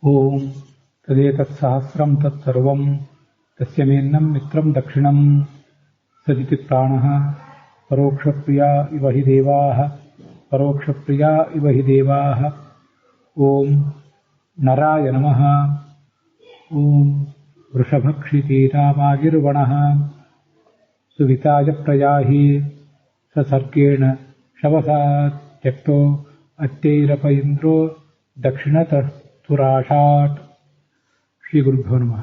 ಓಂ ತದೇತತ್ಸಹಸ್ರಂ ತತ್ಸರ್ವಂ ತಸ್ಯ ಮೇನ್ನಂ ಮಿತ್ರಂ ದಕ್ಷಿಣಂ ಸದಿತಿ ಪ್ರಾಣಃ ಪರೋಕ್ಷಪ್ರಿಯಾ ಇವ ಹಿ ದೇವಾಃ ಪರೋಕ್ಷಪ್ರಿಯಾ ಇವ ಹಿ ದೇವಾಃ. ಓಂ ನರಾಯ ನಮಃ. ಓಂ ವೃಷಭಕ್ಷಿತೀನಾಮಾಗಿರ್ವಣಃ ಸುವಿತಾಯ ಪ್ರಯಾಹಿ ಸಸರ್ಗೇಣ ಶವಸಾ ತ್ಯಕ್ತೋ ಅತ್ಯೈರಪ ಇಂದ್ರೋ ದಕ್ಷಿಣತುರಾಷಾಟ್. ಶ್ರೀ ಗುರುಭ್ಯೋ ನಮಃ.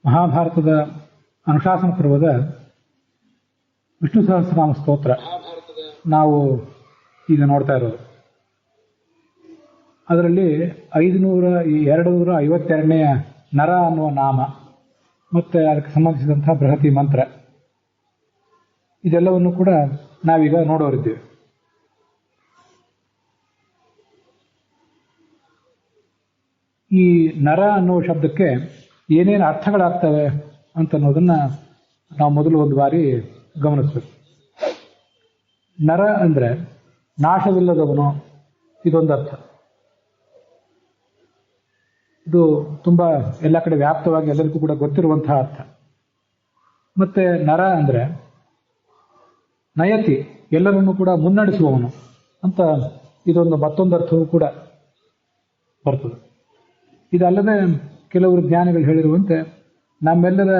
ಮಹಾಭಾರತದ ಅನುಶಾಸನ ಪರ್ವದ ವಿಷ್ಣು ಸಹಸ್ರನಾಮ ಸ್ತೋತ್ರ ನಾವು ಈಗ ನೋಡ್ತಾ ಇರೋದು. ಅದರಲ್ಲಿ 252ನೇ ನರ ಅನ್ನುವ ನಾಮ ಮತ್ತು ಅದಕ್ಕೆ ಸಂಬಂಧಿಸಿದಂತಹ ಬೃಹತಿ ಮಂತ್ರ ಇದೆಲ್ಲವನ್ನು ಕೂಡ ನಾವೀಗ ನೋಡೋರಿದ್ದೇವೆ. ಈ ನರ ಅನ್ನುವ ಶಬ್ದಕ್ಕೆ ಏನೇನು ಅರ್ಥಗಳಾಗ್ತವೆ ಅಂತನ್ನೋದನ್ನು ನಾವು ಮೊದಲು ಒಂದು ಬಾರಿ ಗಮನಿಸಬೇಕು. ನರ ಅಂದರೆ ನಾಶವಿಲ್ಲದವನು, ಇದೊಂದು ಅರ್ಥ. ಇದು ತುಂಬ ಎಲ್ಲ ಕಡೆ ವ್ಯಾಪ್ತವಾಗಿ ಎಲ್ಲರಿಗೂ ಕೂಡ ಗೊತ್ತಿರುವಂತಹ ಅರ್ಥ. ಮತ್ತೆ ನರ ಅಂದರೆ ನಯತಿ, ಎಲ್ಲರನ್ನೂ ಕೂಡ ಮುನ್ನಡೆಸುವವನು ಅಂತ ಇದೊಂದು ಮತ್ತೊಂದು ಅರ್ಥವೂ ಕೂಡ ಬರ್ತದೆ. ಇದಲ್ಲದೆ ಕೆಲವರು ಜ್ಞಾನಿಗಳು ಹೇಳಿರುವಂತೆ ನಮ್ಮೆಲ್ಲರ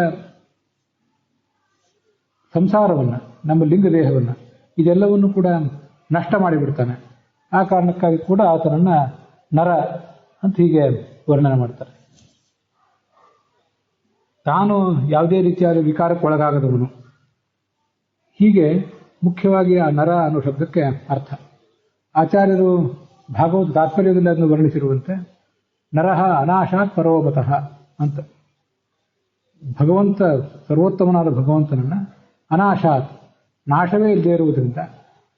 ಸಂಸಾರವನ್ನು, ನಮ್ಮ ಲಿಂಗದೇಹವನ್ನು ಇದೆಲ್ಲವನ್ನು ಕೂಡ ನಷ್ಟ ಮಾಡಿಬಿಡ್ತಾನೆ. ಆ ಕಾರಣಕ್ಕಾಗಿ ಕೂಡ ಆತನನ್ನು ನರ ಅಂತ ಹೀಗೆ ವರ್ಣನೆ ಮಾಡ್ತಾರೆ. ತಾನು ಯಾವುದೇ ರೀತಿಯಾದ ವಿಕಾರಕ್ಕೆ ಒಳಗಾಗದವನು, ಹೀಗೆ ಮುಖ್ಯವಾಗಿ ಆ ನರ ಅನ್ನೋ ಶಬ್ದಕ್ಕೆ ಅರ್ಥ. ಆಚಾರ್ಯರು ಭಾಗವತ ತಾತ್ಪರ್ಯದಲ್ಲಿ ಅದನ್ನು ವರ್ಣಿಸಿರುವಂತೆ ನರಃ ಅನಾಶಾತ್ ಪರೋಮತಃ ಅಂತ. ಭಗವಂತ, ಸರ್ವೋತ್ತಮನಾದ ಭಗವಂತನನ್ನು ಅನಾಶಾತ್, ನಾಶವೇ ಇಲ್ಲದೆ ಇರುವುದರಿಂದ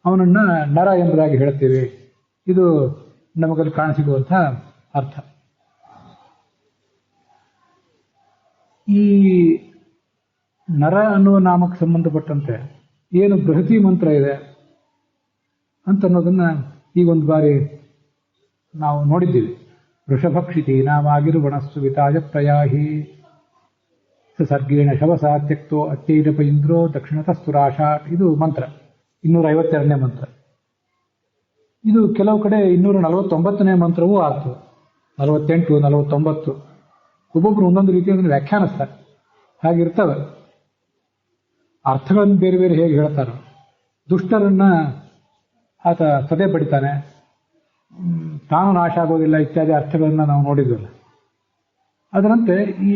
ಅವನನ್ನು ನರ ಎಂಬುದಾಗಿ ಹೇಳುತ್ತೇವೆ. ಇದು ನಮಗಲ್ಲಿ ಕಾಣಸಿಗುವಂತಹ ಅರ್ಥ. ಈ ನರ ಅನ್ನುವ ನಾಮಕ್ಕೆ ಸಂಬಂಧಪಟ್ಟಂತೆ ಏನು ಬೃಹತಿ ಮಂತ್ರ ಇದೆ ಅಂತನ್ನೋದನ್ನು ಈಗೊಂದು ಬಾರಿ ನಾವು ನೋಡಿದ್ದೀವಿ. ವೃಷಭಕ್ಷಿತೀನಾಮಾಗಿರ್ವಣಸ್ಸು ವಿತಾಯ ಪ್ರಯಾಹಿ ಸಸರ್ಗೇಣ ಶವಸಾ ತ್ಯಕ್ತೋ ಅತ್ಯೈರಪ ಇಂದ್ರೋ ದಕ್ಷಿಣತಸ್ತುರಾಷಾಟ್. ಇದು ಮಂತ್ರ 252ನೇ ಮಂತ್ರ. ಇದು ಕೆಲವು ಕಡೆ 249ನೇ ಮಂತ್ರವೂ ಆಗ್ತದೆ. 48, 49 ಒಬ್ಬೊಬ್ರು ಒಂದೊಂದು ರೀತಿಯಲ್ಲಿ ವ್ಯಾಖ್ಯಾನಿಸ್ತಾರೆ. ಹಾಗಿರ್ತವೆ. ಅರ್ಥಗಳನ್ನು ಬೇರೆ ಬೇರೆ ಹೇಗೆ ಹೇಳ್ತಾರೋ. ದುಷ್ಟರನ್ನ ಆತ ಸದೆ ಬಡಿತಾನೆ, ತಾನು ನಾಶ ಆಗೋದಿಲ್ಲ ಇತ್ಯಾದಿ ಅರ್ಥಗಳನ್ನು ನಾವು ನೋಡಿದ್ವಲ್ಲ. ಅದರಂತೆ ಈ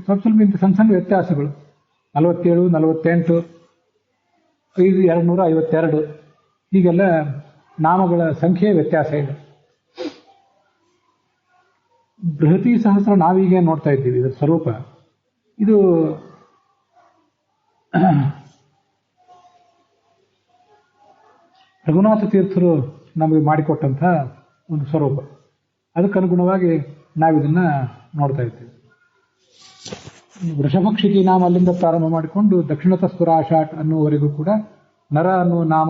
ಸ್ವಲ್ಪ ಇಂಥ ಸಣ್ಣ ಸಣ್ಣ ವ್ಯತ್ಯಾಸಗಳು 47, 48, 5, 252 ಹೀಗೆಲ್ಲ ನಾಮಗಳ ಸಂಖ್ಯೆಯ ವ್ಯತ್ಯಾಸ ಇದೆ. ಬೃಹತಿ ಸಹಸ್ರ ನಾವೀಗ ನೋಡ್ತಾ ಇದ್ದೀವಿ. ಇದರ ಸ್ವರೂಪ ಇದು ರಘುನಾಥ ತೀರ್ಥರು ನಮಗೆ ಮಾಡಿಕೊಟ್ಟಂತಹ ಒಂದು ಸ್ವರೂಪ. ಅದಕ್ಕನುಗುಣವಾಗಿ ನಾವಿದನ್ನು ನೋಡ್ತಾ ಇದ್ದೀವಿ. ವೃಷಭಕ್ಷಿತಿ ನಾಮ ಅಲ್ಲಿಂದ ಪ್ರಾರಂಭ ಮಾಡಿಕೊಂಡು ದಕ್ಷಿಣತಸ್ತುರಾಷಾಟ್ ಅನ್ನುವವರೆಗೂ ಕೂಡ ನರ ಅನ್ನುವ ನಾಮ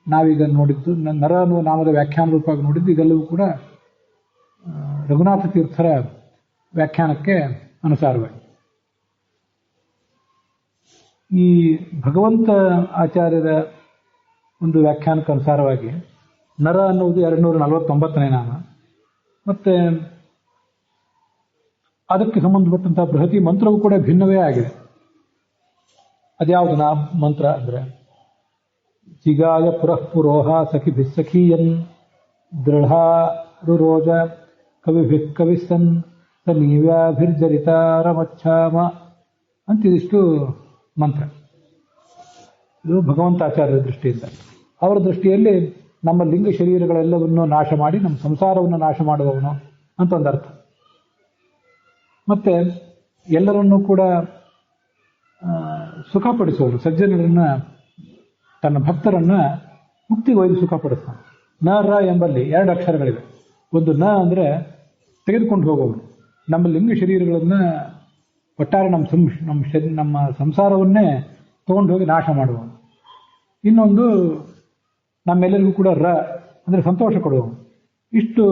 ನಾವೀಗ ನೋಡಿದ್ದು, ನರ ಅನ್ನುವ ನಾಮದ ವ್ಯಾಖ್ಯಾನ ರೂಪವಾಗಿ ನೋಡಿದ್ದು, ಇದೆಲ್ಲವೂ ಕೂಡ ರಘುನಾಥ ತೀರ್ಥರ ವ್ಯಾಖ್ಯಾನಕ್ಕೆ ಅನುಸಾರವಾಗಿ. ಈ ಭಗವಂತ ಆಚಾರ್ಯರ ಒಂದು ವ್ಯಾಖ್ಯಾನಕ್ಕೆ ಅನುಸಾರವಾಗಿ ನರ ಅನ್ನುವುದು 249ನೇ ನಾಮ. ಮತ್ತೆ ಅದಕ್ಕೆ ಸಂಬಂಧಪಟ್ಟಂತಹ ಬೃಹತಿ ಮಂತ್ರವೂ ಕೂಡ ಭಿನ್ನವೇ ಆಗಿದೆ. ಅದ್ಯಾವುದು ಮಂತ್ರ ಅಂದರೆ ಜಿಗಾಯ ಪುರಃ ಪುರೋಹ ಸಖಿಭಿಸ್ಸಖೀಯನ್ ದೃಢಾರುರೋಜ ಕವಿಭಿಃ ಕವಿಸನ್ ಸ ನೀವ್ಯಾಭಿರ್ಜರಿತಾರಮಚ್ಛಾಮ ಅಂತಿದಿಷ್ಟು ಮಂತ್ರ. ಇದು ಭಗವಂತಾಚಾರ್ಯರ ದೃಷ್ಟಿಯಿಂದ. ಅವರ ದೃಷ್ಟಿಯಲ್ಲಿ ನಮ್ಮ ಲಿಂಗ ಶರೀರಗಳೆಲ್ಲವನ್ನು ನಾಶ ಮಾಡಿ ನಮ್ಮ ಸಂಸಾರವನ್ನು ನಾಶ ಮಾಡುವವನು ಅಂತ ಒಂದು ಅರ್ಥ. ಮತ್ತೆ ಎಲ್ಲರನ್ನೂ ಕೂಡ ಸುಖಪಡಿಸುವನು, ಸಜ್ಜನರನ್ನ, ತನ್ನ ಭಕ್ತರನ್ನ ಮುಕ್ತಿಗೆ ಒಯ್ದು ಸುಖಪಡಿಸ್ತಾನೆ. ನ ರ ಎಂಬಲ್ಲಿ 2 ಅಕ್ಷರಗಳಿವೆ. ಒಂದು ನ ಅಂದರೆ ತೆಗೆದುಕೊಂಡು ಹೋಗುವವನು, ನಮ್ಮ ಲಿಂಗ ಶರೀರಗಳನ್ನು ಒಟ್ಟಾರೆ ನಮ್ಮ ಸಂಸಾರವನ್ನೇ ತಗೊಂಡು ಹೋಗಿ ನಾಶ ಮಾಡುವವನು. ಇನ್ನೊಂದು ನಮ್ಮೆಲ್ಲರಿಗೂ ಕೂಡ ರ ಅಂದರೆ ಸಂತೋಷ ಕೊಡುವವನು. ಇಷ್ಟು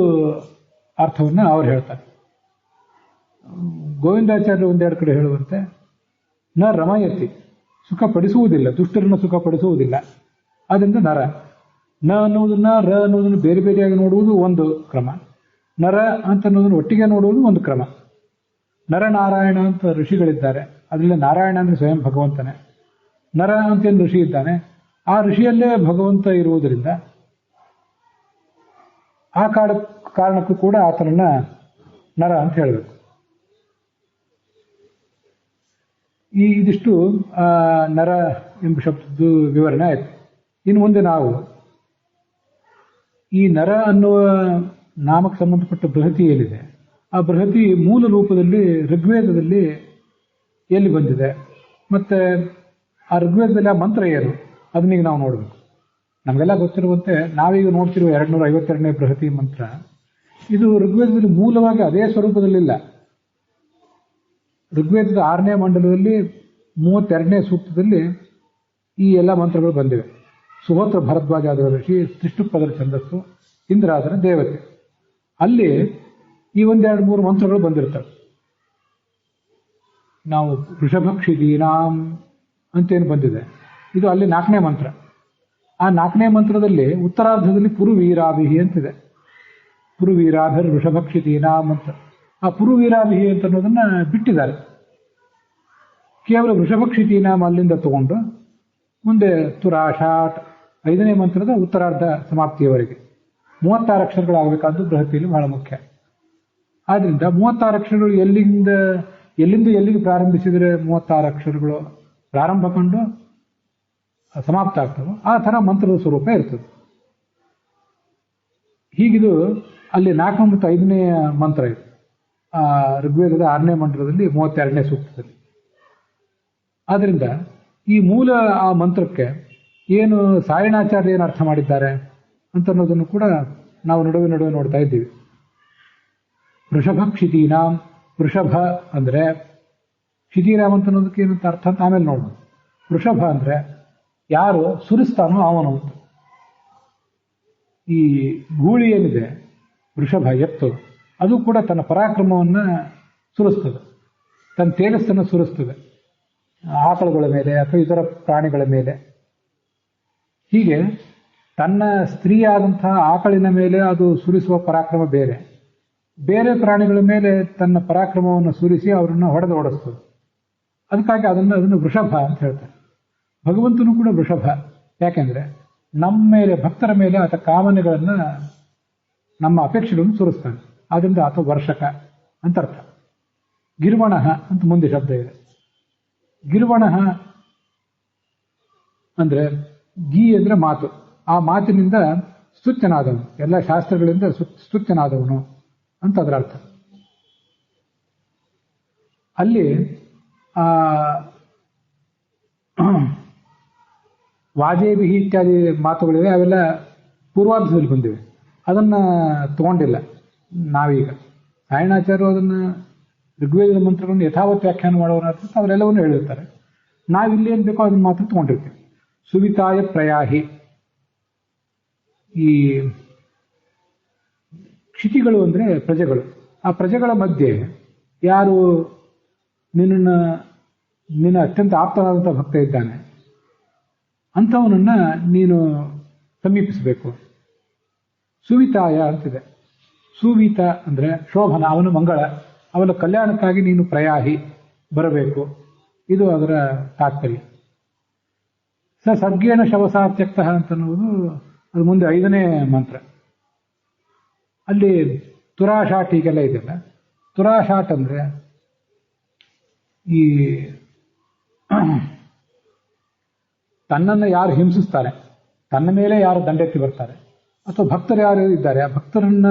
ಅರ್ಥವನ್ನು ಅವ್ರು ಹೇಳ್ತಾರೆ. ಗೋವಿಂದಾಚಾರ್ಯರು ಒಂದೆರಡು ಕಡೆ ಹೇಳುವಂತೆ ನ ರಮಯತಿ, ಸುಖಪಡಿಸುವುದಿಲ್ಲ, ದುಷ್ಟರನ್ನು ಸುಖಪಡಿಸುವುದಿಲ್ಲ. ಅದರಿಂದ ನರ. ನ ಅನ್ನುವುದನ್ನ ರ ಅನ್ನೋದನ್ನು ಬೇರೆ ಬೇರೆಯಾಗಿ ನೋಡುವುದು ಒಂದು ಕ್ರಮ, ನರ ಅಂತ ಅನ್ನೋದನ್ನು ಒಟ್ಟಿಗೆ ನೋಡುವುದು ಒಂದು ಕ್ರಮ. ನರನಾರಾಯಣ ಅಂತ ಋಷಿಗಳಿದ್ದಾರೆ, ಅದರಲ್ಲಿ ನಾರಾಯಣ ಅಂದರೆ ಸ್ವಯಂ ಭಗವಂತನೇ. ನರ ಅಂತೇನು ಋಷಿ ಇದ್ದಾನೆ, ಆ ಋಷಿಯಲ್ಲೇ ಭಗವಂತ ಇರುವುದರಿಂದ ಆ ಕಾರಣಕ್ಕೂ ಕೂಡ ಆತನನ್ನ ನರ ಅಂತ ಹೇಳಬೇಕು. ಇದಿಷ್ಟು ನರ ಎಂಬ ಶಬ್ದದ್ದು ವಿವರಣೆ ಆಯಿತು. ಇನ್ನು ಮುಂದೆ ನಾವು ಈ ನರ ಅನ್ನುವ ನಾಮಕ್ಕೆ ಸಂಬಂಧಪಟ್ಟ ಬೃಹತಿ ಏನಿದೆ, ಆ ಬೃಹತಿ ಮೂಲ ರೂಪದಲ್ಲಿ ಋಗ್ವೇದದಲ್ಲಿ ಎಲ್ಲಿ ಬಂದಿದೆ, ಮತ್ತೆ ಆ ಋಗ್ವೇದದಲ್ಲಿ ಆ ಮಂತ್ರ ಏನು, ಅದನ್ನೀಗ ನಾವು ನೋಡಬೇಕು. ನಮಗೆಲ್ಲ ಗೊತ್ತಿರುವಂತೆ ನಾವೀಗ ನೋಡ್ತಿರುವ 252ನೇ ಬೃಹತಿ ಮಂತ್ರ, ಇದು ಋಗ್ವೇದದಲ್ಲಿ ಮೂಲವಾಗಿ ಅದೇ ಸ್ವರೂಪದಲ್ಲಿಲ್ಲ. ಋಗ್ವೇದದ 6ನೇ ಮಂಡಲದಲ್ಲಿ 32ನೇ ಸೂಕ್ತದಲ್ಲಿ ಈ ಎಲ್ಲ ಮಂತ್ರಗಳು ಬಂದಿವೆ. ಸುಹೋತ್ರ ಭರದ್ವಾಜಾದರ ಋಷಿ, ತ್ರಿಷ್ಟುಪದರ ಛಂದಸ್ಸು, ಇಂದ್ರಾದರ ದೇವತೆ, ಅಲ್ಲಿ ಈ 1-2-3 ಮಂತ್ರಗಳು ಬಂದಿರ್ತವೆ. ನಾವು ವೃಷಭಕ್ಷಿದೀನಾಂ ಅಂತೇನು ಬಂದಿದೆ, ಇದು ಅಲ್ಲಿ 4ನೇ ಮಂತ್ರ. ಆ 4ನೇ ಮಂತ್ರದಲ್ಲಿ ಉತ್ತರಾರ್ಧದಲ್ಲಿ ಪುರುವೀರಾಭಿಹಿ ಅಂತಿದೆ. ಪುರುವೀರಾಭಿರ್ ವೃಷಭಕ್ಷಿದೀನಾಂ ಅಂತ. ಆ ಪುರುವೀರಾಭಿಹಿ ಅಂತ ಅನ್ನೋದನ್ನ ಬಿಟ್ಟಿದ್ದಾರೆ. ಕೇವಲ ವೃಷಭಕ್ಷಿದೀನಾಂ ಅಲ್ಲಿಂದ ತಗೊಂಡು ಮುಂದೆ ತುರಾಷಾಟ್ 5ನೇ ಮಂತ್ರದ ಉತ್ತರಾರ್ಧ ಸಮಾಪ್ತಿಯವರೆಗೆ 36 ಅಕ್ಷರಗಳಾಗಬೇಕಾದ್ದು ಬೃಹತಿಯಲ್ಲಿ ಬಹಳ ಮುಖ್ಯ. ಆದ್ರಿಂದ 36 ಅಕ್ಷರಗಳು ಎಲ್ಲಿಂದ ಎಲ್ಲಿಗೆ ಪ್ರಾರಂಭಿಸಿದರೆ 36 ಅಕ್ಷರಗಳು ಪ್ರಾರಂಭ ಕಂಡು ಸಮಾಪ್ತ ಆಗ್ತವೆ, ಆ ಥರ ಮಂತ್ರದ ಸ್ವರೂಪ ಇರ್ತದೆ. ಹೀಗಿದು ಅಲ್ಲಿ 4 ಮತ್ತು 5ನೇ ಮಂತ್ರ ಇದೆ ಆ ಋಗ್ವೇದದ 6ನೇ ಮಂತ್ರದಲ್ಲಿ 32ನೇ ಸೂಕ್ತದಲ್ಲಿ. ಆದ್ದರಿಂದ ಈ ಮೂಲ ಆ ಮಂತ್ರಕ್ಕೆ ಏನು ಸಾಯಣಾಚಾರ್ಯ ಏನು ಅರ್ಥ ಮಾಡಿದ್ದಾರೆ ಅಂತ ಅನ್ನೋದನ್ನು ಕೂಡ ನಾವು ನಡುವೆ ನೋಡ್ತಾ ಇದ್ದೀವಿ. ವೃಷಭ ಕ್ಷಿತೀನಾಂ, ವೃಷಭ ಅಂದರೆ ಕ್ಷಿತೀರಾಮ್ ಅಂತ ಅನ್ನೋದಕ್ಕೆ ಏನಂತ ಅರ್ಥ ಅಂತ ಆಮೇಲೆ ನೋಡೋಣ. ವೃಷಭ ಅಂದರೆ ಯಾರು ಸುರಿಸ್ತಾನೋ ಅವನು ಅಂತ. ಈ ಗೂಳಿ ಏನಿದೆ ವೃಷಭ ಎತ್ತು, ಅದು ಕೂಡ ತನ್ನ ಪರಾಕ್ರಮವನ್ನು ಸುರಿಸ್ತದೆ, ತನ್ನ ತೇಜಸ್ಸನ್ನು ಸುರಿಸ್ತದೆ ಆಕಳುಗಳ ಮೇಲೆ ಅಥವಾ ಇತರ ಪ್ರಾಣಿಗಳ ಮೇಲೆ. ಹೀಗೆ ತನ್ನ ಸ್ತ್ರೀಯಾದಂತಹ ಆಕಳಿನ ಮೇಲೆ ಅದು ಸುರಿಸುವ ಪರಾಕ್ರಮ ಬೇರೆ, ಬೇರೆ ಪ್ರಾಣಿಗಳ ಮೇಲೆ ತನ್ನ ಪರಾಕ್ರಮವನ್ನು ಸುರಿಸಿ ಅವರನ್ನು ಹೊಡೆದು ಓಡಿಸ್ತದೆ. ಅದಕ್ಕಾಗಿ ಅದನ್ನು ವೃಷಭ ಅಂತ ಹೇಳ್ತಾರೆ. ಭಗವಂತನು ಕೂಡ ವೃಷಭ. ಯಾಕೆಂದ್ರೆ ನಮ್ಮ ಮೇಲೆ, ಭಕ್ತರ ಮೇಲೆ ಆತ ಕಾಮನೆಗಳನ್ನು, ನಮ್ಮ ಅಪೇಕ್ಷೆಗಳನ್ನು ಸುರಿಸ್ತಾನೆ. ಆದ್ರಿಂದ ಆತ ವರ್ಷಕ ಅಂತ ಅರ್ಥ. ಗಿರ್ವಣ ಅಂತ ಮುಂದೆ ಶಬ್ದ ಇದೆ. ಗಿರ್ವಣ ಅಂದ್ರೆ ಗೀ ಅಂದ್ರೆ ಮಾತು, ಆ ಮಾತಿನಿಂದ ಸ್ತುತ್ಯನಾದವನು, ಎಲ್ಲ ಶಾಸ್ತ್ರಗಳಿಂದ ಸ್ತುತ್ಯನಾದವನು ಅಂತ ಅದರ ಅರ್ಥ. ಅಲ್ಲಿ ವಾಜೇಬಿಹಿ ಇತ್ಯಾದಿ ಮಾತುಗಳಿವೆ, ಅವೆಲ್ಲ ಪೂರ್ವಾರ್ಧದಲ್ಲಿ ಬಂದಿವೆ. ಅದನ್ನ ತಗೊಂಡಿಲ್ಲ ನಾವೀಗ. ಸಾಯಣಾಚಾರ್ಯರು ಅದನ್ನು ಋಗ್ವೇದದ ಮಂತ್ರಗಳನ್ನು ಯಥಾವತ್ ವ್ಯಾಖ್ಯಾನ ಮಾಡೋರು ಅಂತ ಅವರೆಲ್ಲವನ್ನೂ ಹೇಳಿರ್ತಾರೆ. ನಾವಿಲ್ಲಿ ಏನು ಬೇಕೋ ಅದನ್ನು ಮಾತ್ರ ತಗೊಂಡಿರ್ತೀವಿ. ಸುವಿತಾಯ ಪ್ರಯಾಹಿ, ಈ ಕ್ಷಿತಿಗಳು ಅಂದರೆ ಪ್ರಜೆಗಳು. ಆ ಪ್ರಜೆಗಳ ಮಧ್ಯೆ ಯಾರು ನಿನ್ನ ಅತ್ಯಂತ ಆಪ್ತನಾದಂಥ ಭಕ್ತ ಇದ್ದಾನೆ ಅಂಥವನನ್ನ ನೀನು ಸಮೀಪಿಸಬೇಕು. ಸುವಿತಾಯ ಅಂತಿದೆ. ಸುವೀತ ಅಂದರೆ ಶೋಭನ, ಅವನು ಮಂಗಳ, ಅವನ ಕಲ್ಯಾಣಕ್ಕಾಗಿ ನೀನು ಪ್ರಯಾಹಿ ಬರಬೇಕು. ಇದು ಅದರ ತಾತ್ಪರ್ಯ. ಸರ್ಗೇಣ ಶವಸಾತ್ಯಕ್ತ ಅಂತನ್ನುವುದು ಅದು ಮುಂದೆ 5ನೇ ಮಂತ್ರ. ಅಲ್ಲಿ ತುರಾಶಾಟ್ ಹೀಗೆಲ್ಲ ಇದೆಯಲ್ಲ. ತುರಾಶಾಟ್ ಅಂದರೆ ಈ ತನ್ನನ್ನು ಯಾರು ಹಿಂಸಿಸ್ತಾರೆ, ತನ್ನ ಮೇಲೆ ಯಾರು ದಂಡೆತ್ತಿ ಬರ್ತಾರೆ, ಅಥವಾ ಭಕ್ತರು ಯಾರು ಇದ್ದಾರೆ, ಆ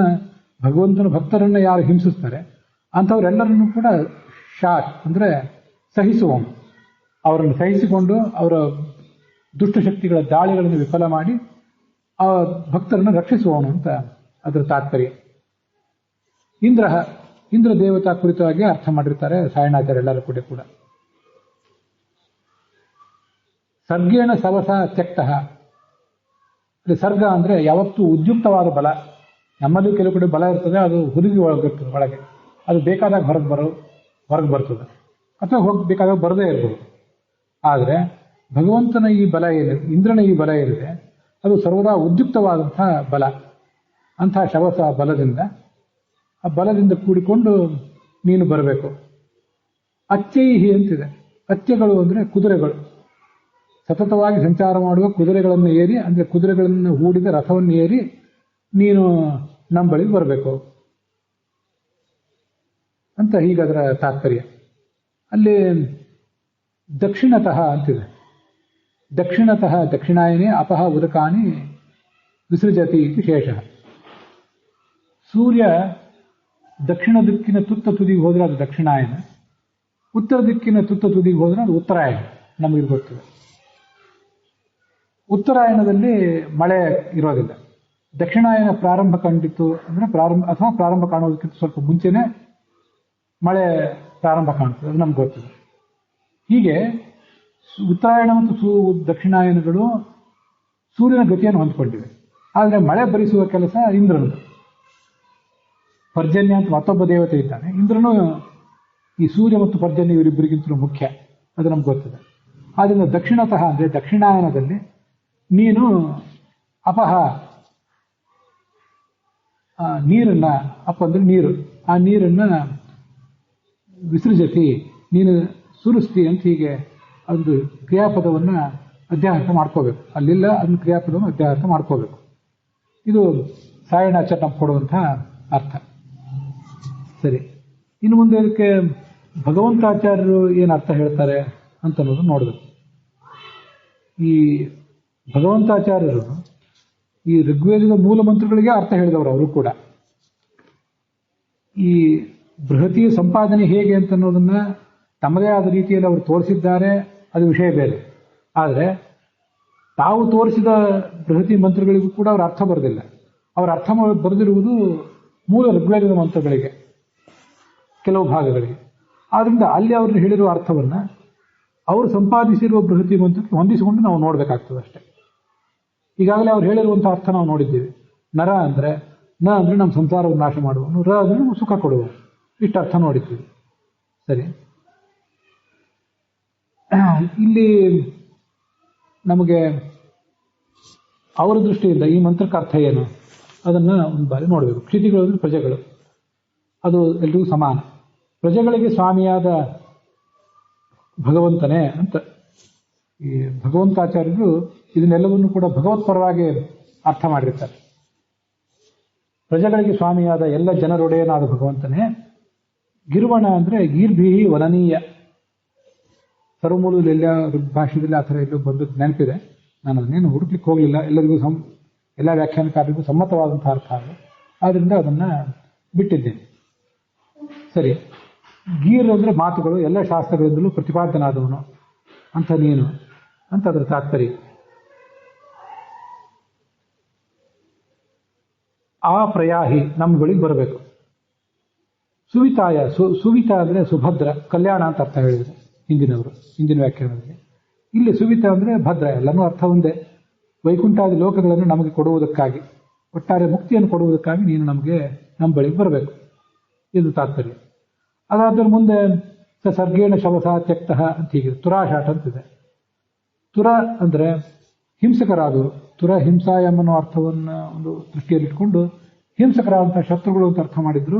ಭಗವಂತನ ಭಕ್ತರನ್ನು ಯಾರು ಹಿಂಸಿಸ್ತಾರೆ ಅಂಥವರೆಲ್ಲರನ್ನೂ ಕೂಡ ಶಾಟ್ ಅಂದರೆ ಸಹಿಸುವವನು. ಅವರನ್ನು ಸಹಿಸಿಕೊಂಡು ಅವರ ದುಷ್ಟಶಕ್ತಿಗಳ ದಾಳಿಗಳನ್ನು ವಿಫಲ ಮಾಡಿ ಆ ಭಕ್ತರನ್ನು ರಕ್ಷಿಸುವವನು ಅಂತ ಅದರ ತಾತ್ಪರ್ಯ. ಇಂದ್ರ ದೇವತಾ ಕುರಿತಾಗಿ ಅರ್ಥ ಮಾಡಿರ್ತಾರೆ ಸಾಯಣಾಚಾರ್ಯ ಎಲ್ಲರೂ ಕೂಡ. ಸರ್ಗೇಣ ಸವಸ ತ್ಯಕ್ತ, ಸರ್ಗ ಅಂದರೆ ಯಾವತ್ತೂ ಉದ್ಯುಕ್ತವಾದ ಬಲ, ನಮ್ಮಲ್ಲಿ ಕೆಲವು ಕಡೆ ಬಲ ಇರ್ತದೆ, ಅದು ಹುದುಗಿ ಒಳಗಿರ್ತದೆ ಒಳಗೆ, ಅದು ಬೇಕಾದಾಗ ಹೊರಗೆ ಬರ್ತದೆ, ಅಥವಾ ಬೇಕಾದಾಗ ಬರದೇ ಇರ್ಬೋದು. ಆದರೆ ಭಗವಂತನ ಈ ಬಲ ಏನಿದೆ, ಇಂದ್ರನ ಈ ಬಲ ಏನಿದೆ, ಅದು ಸರ್ವದಾ ಉದ್ಯುಕ್ತವಾದಂತಹ ಬಲ. ಅಂತಹ ಶವಸ ಬಲದಿಂದ, ಆ ಬಲದಿಂದ ಕೂಡಿಕೊಂಡು ನೀನು ಬರಬೇಕು. ಅಚ್ಚೈಹಿ ಅಂತಿದೆ. ಅಚ್ಚೆಗಳು ಅಂದರೆ ಕುದುರೆಗಳು, ಸತತವಾಗಿ ಸಂಚಾರ ಮಾಡುವ ಕುದುರೆಗಳನ್ನು ಏರಿ, ಅಂದರೆ ಕುದುರೆಗಳನ್ನು ಹೂಡಿದ ರಥವನ್ನು ಏರಿ ನೀನು ನಮ್ಮ ಬಳಿಗೆ ಬರಬೇಕು ಅಂತ ಹೀಗದರ ತಾತ್ಪರ್ಯ. ಅಲ್ಲಿ ದಕ್ಷಿಣತಃ ಅಂತಿದೆ. ದಕ್ಷಿಣತಃ ದಕ್ಷಿಣಾಯನೇ ಅಪಹ ಉದಕಾನಿ ವಿಸೃಜತಿ ಇದು ಶೇಷ. ಸೂರ್ಯ ದಕ್ಷಿಣ ದಿಕ್ಕಿನ ತುತ್ತ ತುದಿಗೆ ಹೋದರೆ ಅದು ದಕ್ಷಿಣಾಯನ, ಉತ್ತರ ದಿಕ್ಕಿನ ತುತ್ತ ತುದಿಗೆ ಹೋದರೆ ಅದು ಉತ್ತರಾಯಣ. ನಮಗೆ ಗೊತ್ತಿದೆ, ಉತ್ತರಾಯಣದಲ್ಲಿ ಮಳೆ ಇರೋದಿಲ್ಲ. ದಕ್ಷಿಣಾಯನ ಪ್ರಾರಂಭ ಕಂಡಿತ್ತು ಅಂದರೆ ಪ್ರಾರಂಭ ಕಾಣೋದಕ್ಕಿಂತ ಸ್ವಲ್ಪ ಮುಂಚೆನೆ ಮಳೆ ಪ್ರಾರಂಭ ಕಾಣ್ತದೆ, ಅದು ನಮ್ಗೆ ಗೊತ್ತಿದೆ. ಹೀಗೆ ಉತ್ತರಾಯಣ ಮತ್ತು ದಕ್ಷಿಣಾಯನಗಳು ಸೂರ್ಯನ ಗತಿಯನ್ನು ಹೊಂದಿಕೊಂಡಿವೆ. ಆದರೆ ಮಳೆ ಬರಿಸುವ ಕೆಲಸ ಇಂದ್ರನದು. ಪರ್ಜನ್ಯ ಅಂತ ಮತ್ತೊಬ್ಬ ದೇವತೆ ಇದ್ದಾನೆ, ಇಂದ್ರನು ಈ ಸೂರ್ಯ ಮತ್ತು ಪರ್ಜನ್ಯ ಇವರಿಬ್ಬರಿಗಿಂತಲೂ ಮುಖ್ಯ, ಅದು ನಮ್ಗೆ ಗೊತ್ತಿದೆ. ಆದ್ದರಿಂದ ದಕ್ಷಿಣತಃ ಅಂದರೆ ದಕ್ಷಿಣಾಯನದಲ್ಲಿ ನೀನು ಅಪಹ ನೀರನ್ನ, ಅಪ ಅಂದರೆ ನೀರು, ಆ ನೀರನ್ನ ವಿಸೃಜತಿ ನೀನು ಸುರಿಸ್ತಿ ಅಂತ ಹೀಗೆ ಒಂದು ಕ್ರಿಯಾಪದವನ್ನು ಅಧ್ಯಾಹಾರ ಮಾಡ್ಕೋಬೇಕು. ಅಲ್ಲಿಲ್ಲ, ಅದನ್ನ ಕ್ರಿಯಾಪದವನ್ನು ಅಧ್ಯಾಹಾರ ಮಾಡ್ಕೋಬೇಕು. ಇದು ಸಾಯಣಾಚಾರ್ಯ ನಮ್ಗೆ ಕೊಡುವಂತಹ ಅರ್ಥ. ಸರಿ, ಇನ್ನು ಮುಂದೆ ಇದಕ್ಕೆ ಭಗವಂತಾಚಾರ್ಯರು ಏನು ಅರ್ಥ ಹೇಳ್ತಾರೆ ಅಂತ ಅನ್ನೋದು ನೋಡಬೇಕು. ಈ ಭಗವಂತಾಚಾರ್ಯರು ಈ ಋಗ್ವೇದದ ಮೂಲ ಮಂತ್ರಗಳಿಗೆ ಅರ್ಥ ಹೇಳಿದವರು. ಅವರು ಕೂಡ ಈ ಬೃಹತಿಯ ಸಂಪಾದನೆ ಹೇಗೆ ಅಂತ ಅನ್ನೋದನ್ನ ತಮ್ಮದೇ ಆದ ರೀತಿಯಲ್ಲಿ ಅವರು ತೋರಿಸಿದ್ದಾರೆ, ಅದು ವಿಷಯ ಬೇರೆ. ಆದರೆ ತಾವು ತೋರಿಸಿದ ಬೃಹತಿ ಮಂತ್ರಗಳಿಗೂ ಕೂಡ ಅವರ ಅರ್ಥ ಬರೆದಿಲ್ಲ. ಅವರ ಅರ್ಥ ಬರೆದಿರುವುದು ಮೂಲ ಋಗ್ವೇದದ ಮಂತ್ರಗಳಿಗೆ, ಕೆಲವು ಭಾಗಗಳಿಗೆ. ಆದ್ದರಿಂದ ಅಲ್ಲಿ ಅವ್ರನ್ನ ಹೇಳಿರುವ ಅರ್ಥವನ್ನು ಅವರು ಸಂಪಾದಿಸಿರುವ ಬೃಹತಿ ಮಂತ್ರಕ್ಕೆ ಹೊಂದಿಸಿಕೊಂಡು ನಾವು ನೋಡಬೇಕಾಗ್ತದೆ ಅಷ್ಟೇ. ಈಗಾಗಲೇ ಅವ್ರು ಹೇಳಿರುವಂಥ ಅರ್ಥ ನಾವು ನೋಡಿದ್ದೀವಿ. ನರ ಅಂದರೆ ನ ಅಂದರೆ ನಮ್ಮ ಸಂಸಾರವನ್ನು ನಾಶ ಮಾಡುವನು, ರ ಅಂದರೆ ನಮ್ಗೆ ಸುಖ ಕೊಡುವನು, ಇಷ್ಟು ಅರ್ಥ ನೋಡಿದ್ದೀವಿ. ಸರಿ, ಇಲ್ಲಿ ನಮಗೆ ಅವರ ದೃಷ್ಟಿಯಿಂದ ಈ ಮಂತ್ರಕ್ಕೆ ಅರ್ಥ ಏನು ಅದನ್ನು ಒಂದು ಬಾರಿ ನೋಡಬೇಕು. ಕ್ಷಿತಿಗಳು ಅಂದರೆ ಪ್ರಜೆಗಳು, ಅದು ಎಲ್ರಿಗೂ ಸಮಾನ. ಪ್ರಜೆಗಳಿಗೆ ಸ್ವಾಮಿಯಾದ ಭಗವಂತನೇ ಅಂತ ಈ ಭಗವಂತಾಚಾರ್ಯರು ಇದನ್ನೆಲ್ಲವನ್ನು ಕೂಡ ಭಗವತ್ಪರವಾಗಿ ಅರ್ಥ ಮಾಡಿರ್ತಾರೆ. ಪ್ರಜೆಗಳಿಗೆ ಸ್ವಾಮಿಯಾದ ಎಲ್ಲ ಜನರೊಡೆಯನಾದ ಭಗವಂತನೇ. ಗಿರ್ವಣ ಅಂದರೆ ಗೀರ್ಭೀಹಿ ವನನೀಯ. ಸರ್ವಮೂಲದಲ್ಲಿ ಎಲ್ಲ ಭಾಷೆಯಲ್ಲಿ ಆ ಥರ ಎಲ್ಲೂ ಬಂದದ್ದು ನೆನಪಿದೆ, ನಾನು ಅದನ್ನೇನು ಹುಡುಕ್ಲಿಕ್ಕೆ ಹೋಗಲಿಲ್ಲ. ಎಲ್ಲರಿಗೂ ಎಲ್ಲ ವ್ಯಾಖ್ಯಾನಕಾರರಿಗೂ ಸಮ್ಮತವಾದಂಥ ಅರ್ಥ ಅದು, ಆದ್ದರಿಂದ ಅದನ್ನು ಬಿಟ್ಟಿದ್ದೇನೆ. ಸರಿ, ಗೀರ್ ಅಂದರೆ ಮಾತುಗಳು, ಎಲ್ಲ ಶಾಸ್ತ್ರಗಳಿಂದಲೂ ಪ್ರತಿಪಾದ್ಯನಾದವನು ಅಂತ ನೀನು ಅಂತ ಅದರ ತಾತ್ಪರ್ಯ. ಆ ಪ್ರಯಾಹಿ ನಮ್ಮ ಬಳಿಗೆ ಬರಬೇಕು. ಸುವಿತಾಯ, ಸುವಿತ ಅಂದರೆ ಸುಭದ್ರ, ಕಲ್ಯಾಣ ಅಂತ ಅರ್ಥ ಹೇಳಿದರು ಹಿಂದಿನ ವ್ಯಾಖ್ಯಾನದಲ್ಲಿ. ಇಲ್ಲಿ ಸುವಿತ ಅಂದರೆ ಭದ್ರ, ಎಲ್ಲನೂ ಅರ್ಥ ಒಂದೇ. ವೈಕುಂಠಾದಿ ಲೋಕಗಳನ್ನು ನಮಗೆ ಕೊಡುವುದಕ್ಕಾಗಿ, ಒಟ್ಟಾರೆ ಮುಕ್ತಿಯನ್ನು ಕೊಡುವುದಕ್ಕಾಗಿ ನೀನು ನಮ್ಮ ಬಳಿಗೆ ಬರಬೇಕು, ಇದು ತಾತ್ಪರ್ಯ. ಅದಾದ್ಮೇಲೆ ಮುಂದೆ ಸರ್ಗೇಣ ಶವಸ ತ್ಯಕ್ತಃ ಅಂತ ಹೀಗೆ ತುರಾಶಾಟ ಅಂತಿದೆ. ತುರ ಅಂದರೆ ಹಿಂಸಕರಾದವರು. ತುರ ಹಿಂಸಾ ಎಂಬ ಅರ್ಥವನ್ನು ಒಂದು ದೃಷ್ಟಿಯಲ್ಲಿಟ್ಕೊಂಡು ಹಿಂಸಕರಾದಂತಹ ಶತ್ರುಗಳು ಅಂತ ಅರ್ಥ ಮಾಡಿದ್ರು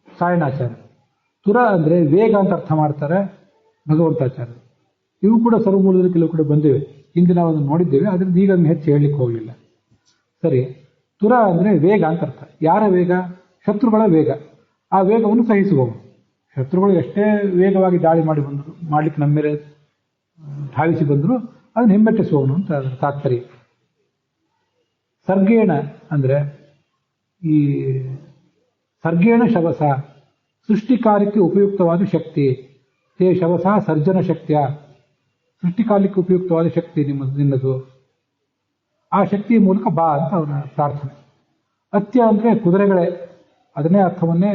ಸಾಯಣಾಚಾರ್ಯ. ತುರ ಅಂದರೆ ವೇಗ ಅಂತ ಅರ್ಥ ಮಾಡ್ತಾರೆ ಭಗವಂತಾಚಾರ್ಯ. ಇವು ಕೂಡ ಸರ್ವಮೂಲದಲ್ಲಿ ಕೆಲವು ಕೂಡ ಬಂದಿವೆ, ಹಿಂದೆ ನಾವು ಅದನ್ನು ನೋಡಿದ್ದೇವೆ, ಅದರಿಂದ ಈಗ ಅದನ್ನು ಹೆಚ್ಚು ಹೇಳಲಿಕ್ಕೆ ಹೋಗಲಿಲ್ಲ. ಸರಿ, ತುರ ಅಂದರೆ ವೇಗ ಅಂತ ಅರ್ಥ. ಯಾರ ವೇಗ? ಶತ್ರುಗಳ ವೇಗ. ಆ ವೇಗವನ್ನು ಸಹಿಸುವವನು. ಶತ್ರುಗಳು ಎಷ್ಟೇ ವೇಗವಾಗಿ ದಾಳಿ ಮಾಡಲಿಕ್ಕೆ ನಮ್ಮ ಮೇಲೆ ಧಾವಿಸಿ ಬಂದರೂ ಅದನ್ನು ಹಿಮ್ಮೆಟ್ಟಿಸುವವನು ಅಂತ ಅದರ ತಾತ್ಪರ್ಯ. ಸರ್ಗೇಣ ಅಂದರೆ ಈ ಸರ್ಗೇಣ ಶವಸ, ಸೃಷ್ಟಿ ಕಾರ್ಯಕ್ಕೆ ಉಪಯುಕ್ತವಾದ ಶಕ್ತಿ. ತೇ ಶವಸ ಸರ್ಜನ ಶಕ್ತಿಯ, ಸೃಷ್ಟಿ ಕಾರ್ಯಕ್ಕೆ ಉಪಯುಕ್ತವಾದ ಶಕ್ತಿ ನಿನ್ನದು. ಆ ಶಕ್ತಿಯ ಮೂಲಕ ಬಾ ಅಂತ ಅವನ ಪ್ರಾರ್ಥನೆ. ಅತ್ಯ ಅಂದರೆ ಕುದುರೆಗಳೇ, ಅದನ್ನೇ ಅರ್ಥವನ್ನೇ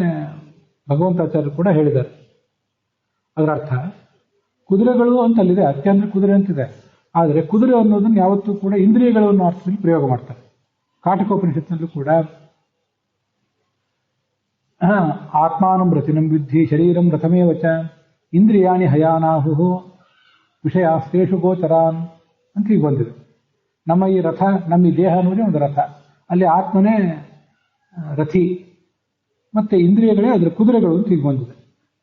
ಭಗವಂತಾಚಾರ್ಯರು ಕೂಡ ಹೇಳಿದ್ದಾರೆ. ಅದರ ಅರ್ಥ ಕುದುರೆಗಳು ಅಂತಲ್ಲಿದೆ, ಅತ್ಯ ಅಂದರೆ ಕುದುರೆ ಅಂತಿದೆ. ಆದರೆ ಕುದುರೆ ಅನ್ನೋದನ್ನು ಯಾವತ್ತೂ ಕೂಡ ಇಂದ್ರಿಯಗಳು ಅನ್ನೋ ಅರ್ಥದಲ್ಲಿ ಪ್ರಯೋಗ ಮಾಡ್ತಾರೆ. ಕಾಟಕೋಪನಿಷತ್ನಲ್ಲೂ ಕೂಡ ಆತ್ಮಾನಂ ರತಿನಂ ವಿದ್ಧಿ ಶರೀರಂ ರಥಮೇವಚ ಇಂದ್ರಿಯಾಣಿ ಹಯಾನಾಹು ವಿಷಯಾಸ್ತೇಷು ಗೋಚರಾನ್ ಅಂತ ಈಗ ಬಂದಿದೆ. ನಮ್ಮ ಈ ರಥ, ನಮ್ಮ ಈ ದೇಹ ಅನ್ನೋದೇ ಒಂದು ರಥ, ಅಲ್ಲಿ ಆತ್ಮನೇ ರಥಿ, ಮತ್ತೆ ಇಂದ್ರಿಯಗಳೇ ಅದರ ಕುದುರೆಗಳು ಅಂತ ಈಗ ಬಂದಿದೆ.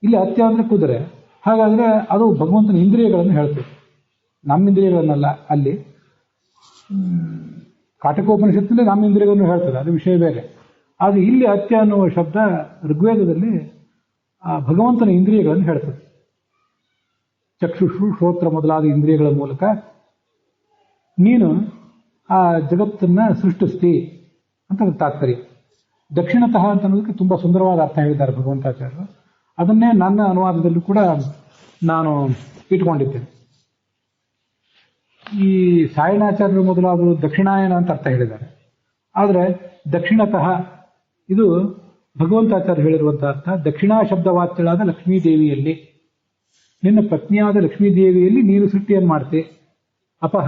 ಇಲ್ಲಿ ಅತ್ಯ ಅಂದರೆ ಕುದುರೆ, ಹಾಗಾದರೆ ಅದು ಭಗವಂತನ ಇಂದ್ರಿಯಗಳನ್ನು ಹೇಳ್ತದೆ, ನಮ್ಮ ಇಂದ್ರಿಯಗಳನ್ನೆಲ್ಲ. ಅಲ್ಲಿ ಕಾಟಕೋಪನಿಷತ್ತಿನಲ್ಲಿ ನಮ್ಮ ಇಂದ್ರಿಯಗಳನ್ನು ಹೇಳ್ತದೆ, ಅದು ವಿಷಯ ಬೇರೆ. ಆದರೆ ಇಲ್ಲಿ ಅತ್ಯ ಅನ್ನುವ ಶಬ್ದ ಋಗ್ವೇದದಲ್ಲಿ ಆ ಭಗವಂತನ ಇಂದ್ರಿಯಗಳನ್ನು ಹೇಳ್ತದೆ. ಚಕ್ಷುಷು ಶ್ರೋತ್ರ ಮೊದಲಾದ ಇಂದ್ರಿಯಗಳ ಮೂಲಕ ನೀನು ಆ ಜಗತ್ತನ್ನ ಸೃಷ್ಟಿಸ್ತಿ ಅಂತ ತಾತ್ಪರ್ಯ. ದಕ್ಷಿಣತಃ ಅಂತ ಅನ್ನೋದಕ್ಕೆ ತುಂಬ ಸುಂದರವಾದ ಅರ್ಥ ಹೇಳಿದ್ದಾರೆ ಭಗವಂತಾಚಾರ್ಯರು. ಅದನ್ನೇ ನನ್ನ ಅನುವಾದದಲ್ಲೂ ಕೂಡ ನಾನು ಇಟ್ಕೊಂಡಿದ್ದೇನೆ. ಈ ಸಾಯಣಾಚಾರ್ಯರು ಮೊದಲಾದರು ದಕ್ಷಿಣಾಯನ ಅಂತ ಅರ್ಥ ಹೇಳಿದ್ದಾರೆ. ಆದರೆ ದಕ್ಷಿಣತಃ ಇದು ಭಗವಂತಾಚಾರ್ಯ ಹೇಳಿರುವಂತಹ ಅರ್ಥ. ದಕ್ಷಿಣಾ ಶಬ್ದವಾಚ್ಯಳಾದ ಲಕ್ಷ್ಮೀದೇವಿಯಲ್ಲಿ, ನಿನ್ನ ಪತ್ನಿಯಾದ ಲಕ್ಷ್ಮೀದೇವಿಯಲ್ಲಿ ನೀನು ಸೃಷ್ಟಿಯನ್ನು ಮಾಡ್ತಿ. ಅಪಹ,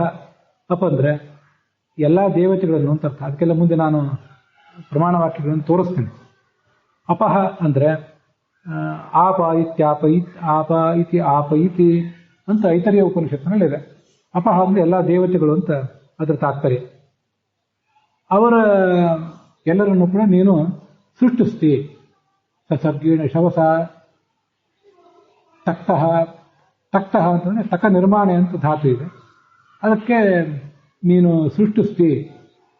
ಅಪ ಅಂದರೆ ಎಲ್ಲ ದೇವತೆಗಳನ್ನು ಅಂತ ಅರ್ಥ. ಅದಕ್ಕೆಲ್ಲ ಮುಂದೆ ನಾನು ಪ್ರಮಾಣ ವಾಕ್ಯಗಳನ್ನು ತೋರಿಸ್ತೀನಿ. ಅಪಹ ಅಂದರೆ ಆಪ ಇತಿ ಆಪ ಇತಿ ಅಂತ ಐತರಿಯ ಉಪನಿಷತ್ತಿನಲ್ಲಿದೆ. ಅಪಹ ಅಂದರೆ ಎಲ್ಲ ದೇವತೆಗಳು ಅಂತ ಅದರ ತಾತ್ಪರ್ಯ. ಅವರ ಎಲ್ಲರನ್ನು ಕೂಡ ನೀನು ಸೃಷ್ಟಿಸ್ತಿ. ಸಸರ್ಗೀಣ ಶವಸ ತಕ್ತಃ, ತಕ್ತಃ ಅಂತಂದರೆ ತಕ ನಿರ್ಮಾಣ ಅಂತ ಧಾತು ಇದೆ, ಅದಕ್ಕೆ ನೀನು ಸೃಷ್ಟಿಸ್ತಿ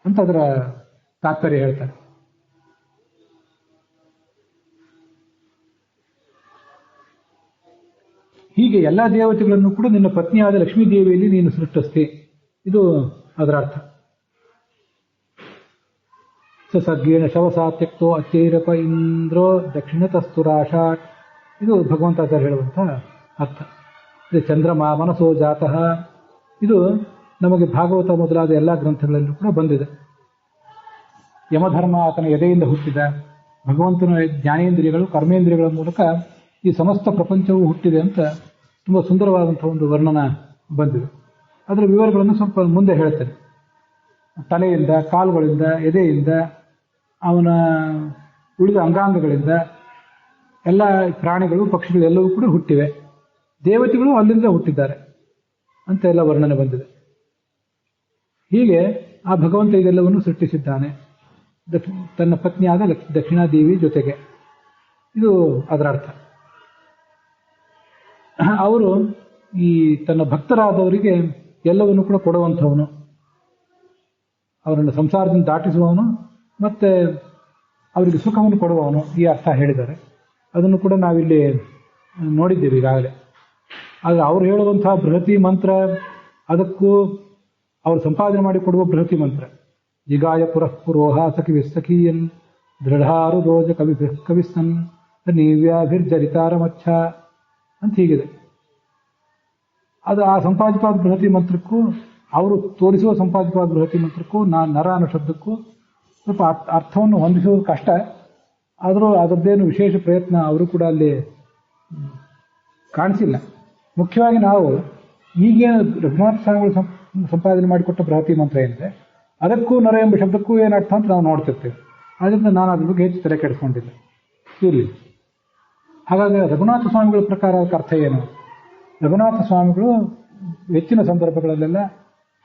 ಅಂತ ಅದರ ತಾತ್ಪರ್ಯ ಹೇಳ್ತಾರೆ. ಹೀಗೆ ಎಲ್ಲ ದೇವತೆಗಳನ್ನು ಕೂಡ ನಿನ್ನ ಪತ್ನಿಯಾದ ಲಕ್ಷ್ಮೀದೇವಿಯಲ್ಲಿ ನೀನು ಸೃಷ್ಟಿಸ್ತಿ, ಇದು ಅದರ ಅರ್ಥ. ಸಸರ್ಗೇಣ ಶವಸ ತ್ಯಕ್ತೋ ಅಚ್ಚೈರಪ ಇಂದ್ರೋ ದಕ್ಷಿಣತಸ್ತುರಾಷಾಟ್, ಇದು ಭಗವಂತಾಚಾರ್ಯ ಹೇಳುವಂಥ ಅರ್ಥ. ಇದು ಚಂದ್ರಮ ಮನಸೋ ಜಾತಃ, ಇದು ನಮಗೆ ಭಾಗವತ ಮೊದಲಾದ ಎಲ್ಲ ಗ್ರಂಥಗಳಲ್ಲೂ ಕೂಡ ಬಂದಿದೆ. ಯಮಧರ್ಮ ಆತನ ಎದೆಯಿಂದ ಹುಟ್ಟಿದ, ಭಗವಂತನ ಜ್ಞಾನೇಂದ್ರಿಯಗಳು ಕರ್ಮೇಂದ್ರಿಯಗಳ ಮೂಲಕ ಈ ಸಮಸ್ತ ಪ್ರಪಂಚವು ಹುಟ್ಟಿದೆ ಅಂತ ತುಂಬ ಸುಂದರವಾದಂಥ ಒಂದು ವರ್ಣನ ಬಂದಿದೆ. ಅದರ ವಿವರಗಳನ್ನು ಸ್ವಲ್ಪ ಮುಂದೆ ಹೇಳ್ತೇನೆ. ತಲೆಯಿಂದ, ಕಾಲುಗಳಿಂದ, ಎದೆಯಿಂದ, ಅವನ ಉಳಿದ ಅಂಗಾಂಗಗಳಿಂದ ಎಲ್ಲ ಪ್ರಾಣಿಗಳು ಪಕ್ಷಿಗಳು ಎಲ್ಲವೂ ಕೂಡ ಹುಟ್ಟಿವೆ. ದೇವತೆಗಳು ಅಲ್ಲಿಂದ ಹುಟ್ಟಿದ್ದಾರೆ ಅಂತ ಎಲ್ಲ ವರ್ಣನೆ ಬಂದಿದೆ. ಹೀಗೆ ಆ ಭಗವಂತ ಇದೆಲ್ಲವನ್ನು ಸೃಷ್ಟಿಸಿದ್ದಾನೆ ತನ್ನ ಪತ್ನಿಯಾದ ದಕ್ಷಿಣಾದೇವಿ ಜೊತೆಗೆ. ಇದು ಅದರ ಅರ್ಥ. ಅವರು ಈ ತನ್ನ ಭಕ್ತರಾದವರಿಗೆ ಎಲ್ಲವನ್ನು ಕೂಡ ಕೊಡುವಂಥವನು, ಅವರನ್ನು ಸಂಸಾರದಿಂದ ದಾಟಿಸುವವನು, ಮತ್ತೆ ಅವರಿಗೆ ಸುಖವನ್ನು ಕೊಡುವವನು, ಈ ಅರ್ಥ ಹೇಳಿದ್ದಾರೆ. ಅದನ್ನು ಕೂಡ ನಾವಿಲ್ಲಿ ನೋಡಿದ್ದೇವೆ ಈಗಾಗಲೇ. ಆದರೆ ಅವರು ಹೇಳುವಂತಹ ಬೃಹತಿ ಮಂತ್ರ, ಅದಕ್ಕೂ ಅವರು ಸಂಪಾದನೆ ಮಾಡಿ ಕೊಡುವ ಬೃಹತಿ ಮಂತ್ರ ಜಿಗಾಯ ಪುರಃ ಪುರೋಹ ಸಖಿವಿಸ್ಸಖೀಯನ್ ದೃಢಾರು ರೋಜ ಕವಿಸ್ತನ್ ನೀವ್ಯಾಭಿರ್ಜರಿತಾರಮಚ್ಛ ಅಂತ ಹೀಗಿದೆ. ಅದು ಆ ಸಂಪಾದಿತವಾದ ಬೃಹತಿ ಮಂತ್ರಕ್ಕೂ ಅವರು ತೋರಿಸುವ ಸಂಪಾದಿತವಾದ ಬೃಹತಿ ಮಂತ್ರಕ್ಕೂ ನರ ಅನ್ನೋ ಶಬ್ದಕ್ಕೂ ಸ್ವಲ್ಪ ಅರ್ಥವನ್ನು ಹೊಂದಿಸುವುದು ಕಷ್ಟ. ಆದರೂ ಅದರದ್ದೇನು ವಿಶೇಷ ಪ್ರಯತ್ನ ಅವರು ಕೂಡ ಅಲ್ಲಿ ಕಾಣಿಸಿಲ್ಲ. ಮುಖ್ಯವಾಗಿ ನಾವು ಈಗೇನು ರಘುನಾಥ ಸ್ವಾಮಿಗಳು ಸಂಪಾದನೆ ಮಾಡಿಕೊಟ್ಟ ಬೃಹತಿ ಮಂತ್ರ ಏನಿದೆ, ಅದಕ್ಕೂ ನರ ಎಂಬ ಶಬ್ದಕ್ಕೂ ಏನು ಅರ್ಥ ಅಂತ ನಾವು ನೋಡ್ತಿರ್ತೇವೆ. ಆದ್ದರಿಂದ ನಾನು ಅದ್ರ ಬಗ್ಗೆ ಹೆಚ್ಚು ತಲೆ ಕೆಡಿಸ್ಕೊಂಡಿಲ್ಲ ಇರಲಿ. ಹಾಗಾಗಿ ರಘುನಾಥ ಸ್ವಾಮಿಗಳ ಪ್ರಕಾರ ಅದಕ್ಕೆ ಅರ್ಥ ಏನು? ರಘುನಾಥ ಸ್ವಾಮಿಗಳು ಹೆಚ್ಚಿನ ಸಂದರ್ಭಗಳಲ್ಲೆಲ್ಲ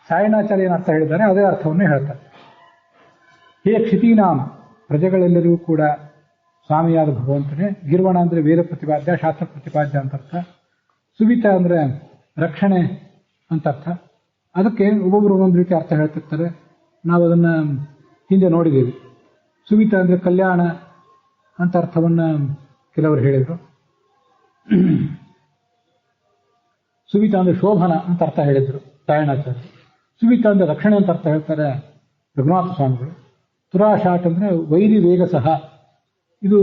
ಸಾಯಣಾಚಾರ್ಯ ಏನು ಅರ್ಥ ಹೇಳಿದ್ದಾರೆ ಅದೇ ಅರ್ಥವನ್ನೇ ಹೇಳ್ತಾರೆ. ಹೇ ಕ್ಷಿತೀನಾಂ, ಪ್ರಜೆಗಳೆಲ್ಲರಿಗೂ ಕೂಡ ಸ್ವಾಮಿಯಾದ ಭಗವಂತನೇ. ಗಿರ್ವಣ ಅಂದರೆ ವೇದ ಪ್ರತಿಪಾದ್ಯ, ಶಾಸ್ತ್ರ ಪ್ರತಿಪಾದ್ಯ ಅಂತ ಅರ್ಥ. ಸುವಿತ ಅಂದರೆ ರಕ್ಷಣೆ ಅಂತ ಅರ್ಥ. ಅದಕ್ಕೆ ಒಬ್ಬೊಬ್ಬರು ಒಂದೊಂದು ರೀತಿ ಅರ್ಥ ಹೇಳ್ತಿರ್ತಾರೆ. ನಾವು ಅದನ್ನು ಹಿಂದೆ ನೋಡಿದ್ದೀವಿ. ಸುವಿತ ಅಂದರೆ ಕಲ್ಯಾಣ ಅಂತ ಅರ್ಥವನ್ನು ಕೆಲವರು ಹೇಳಿದರು. ಸುವಿತ ಅಂದರೆ ಶೋಭನ ಅಂತ ಅರ್ಥ ಹೇಳಿದರು ಸಾಯಣಾಚಾರ್ಯ. ಸುವಿತ ಅಂದರೆ ರಕ್ಷಣೆ ಅಂತ ಅರ್ಥ ಹೇಳ್ತಾರೆ ರಘುನಾಥ ಸ್ವಾಮಿಗಳು. ತುರಾಶಾಟ್ ಅಂದರೆ ವೈರಿ ವೇಗ ಸಹ, ಇದು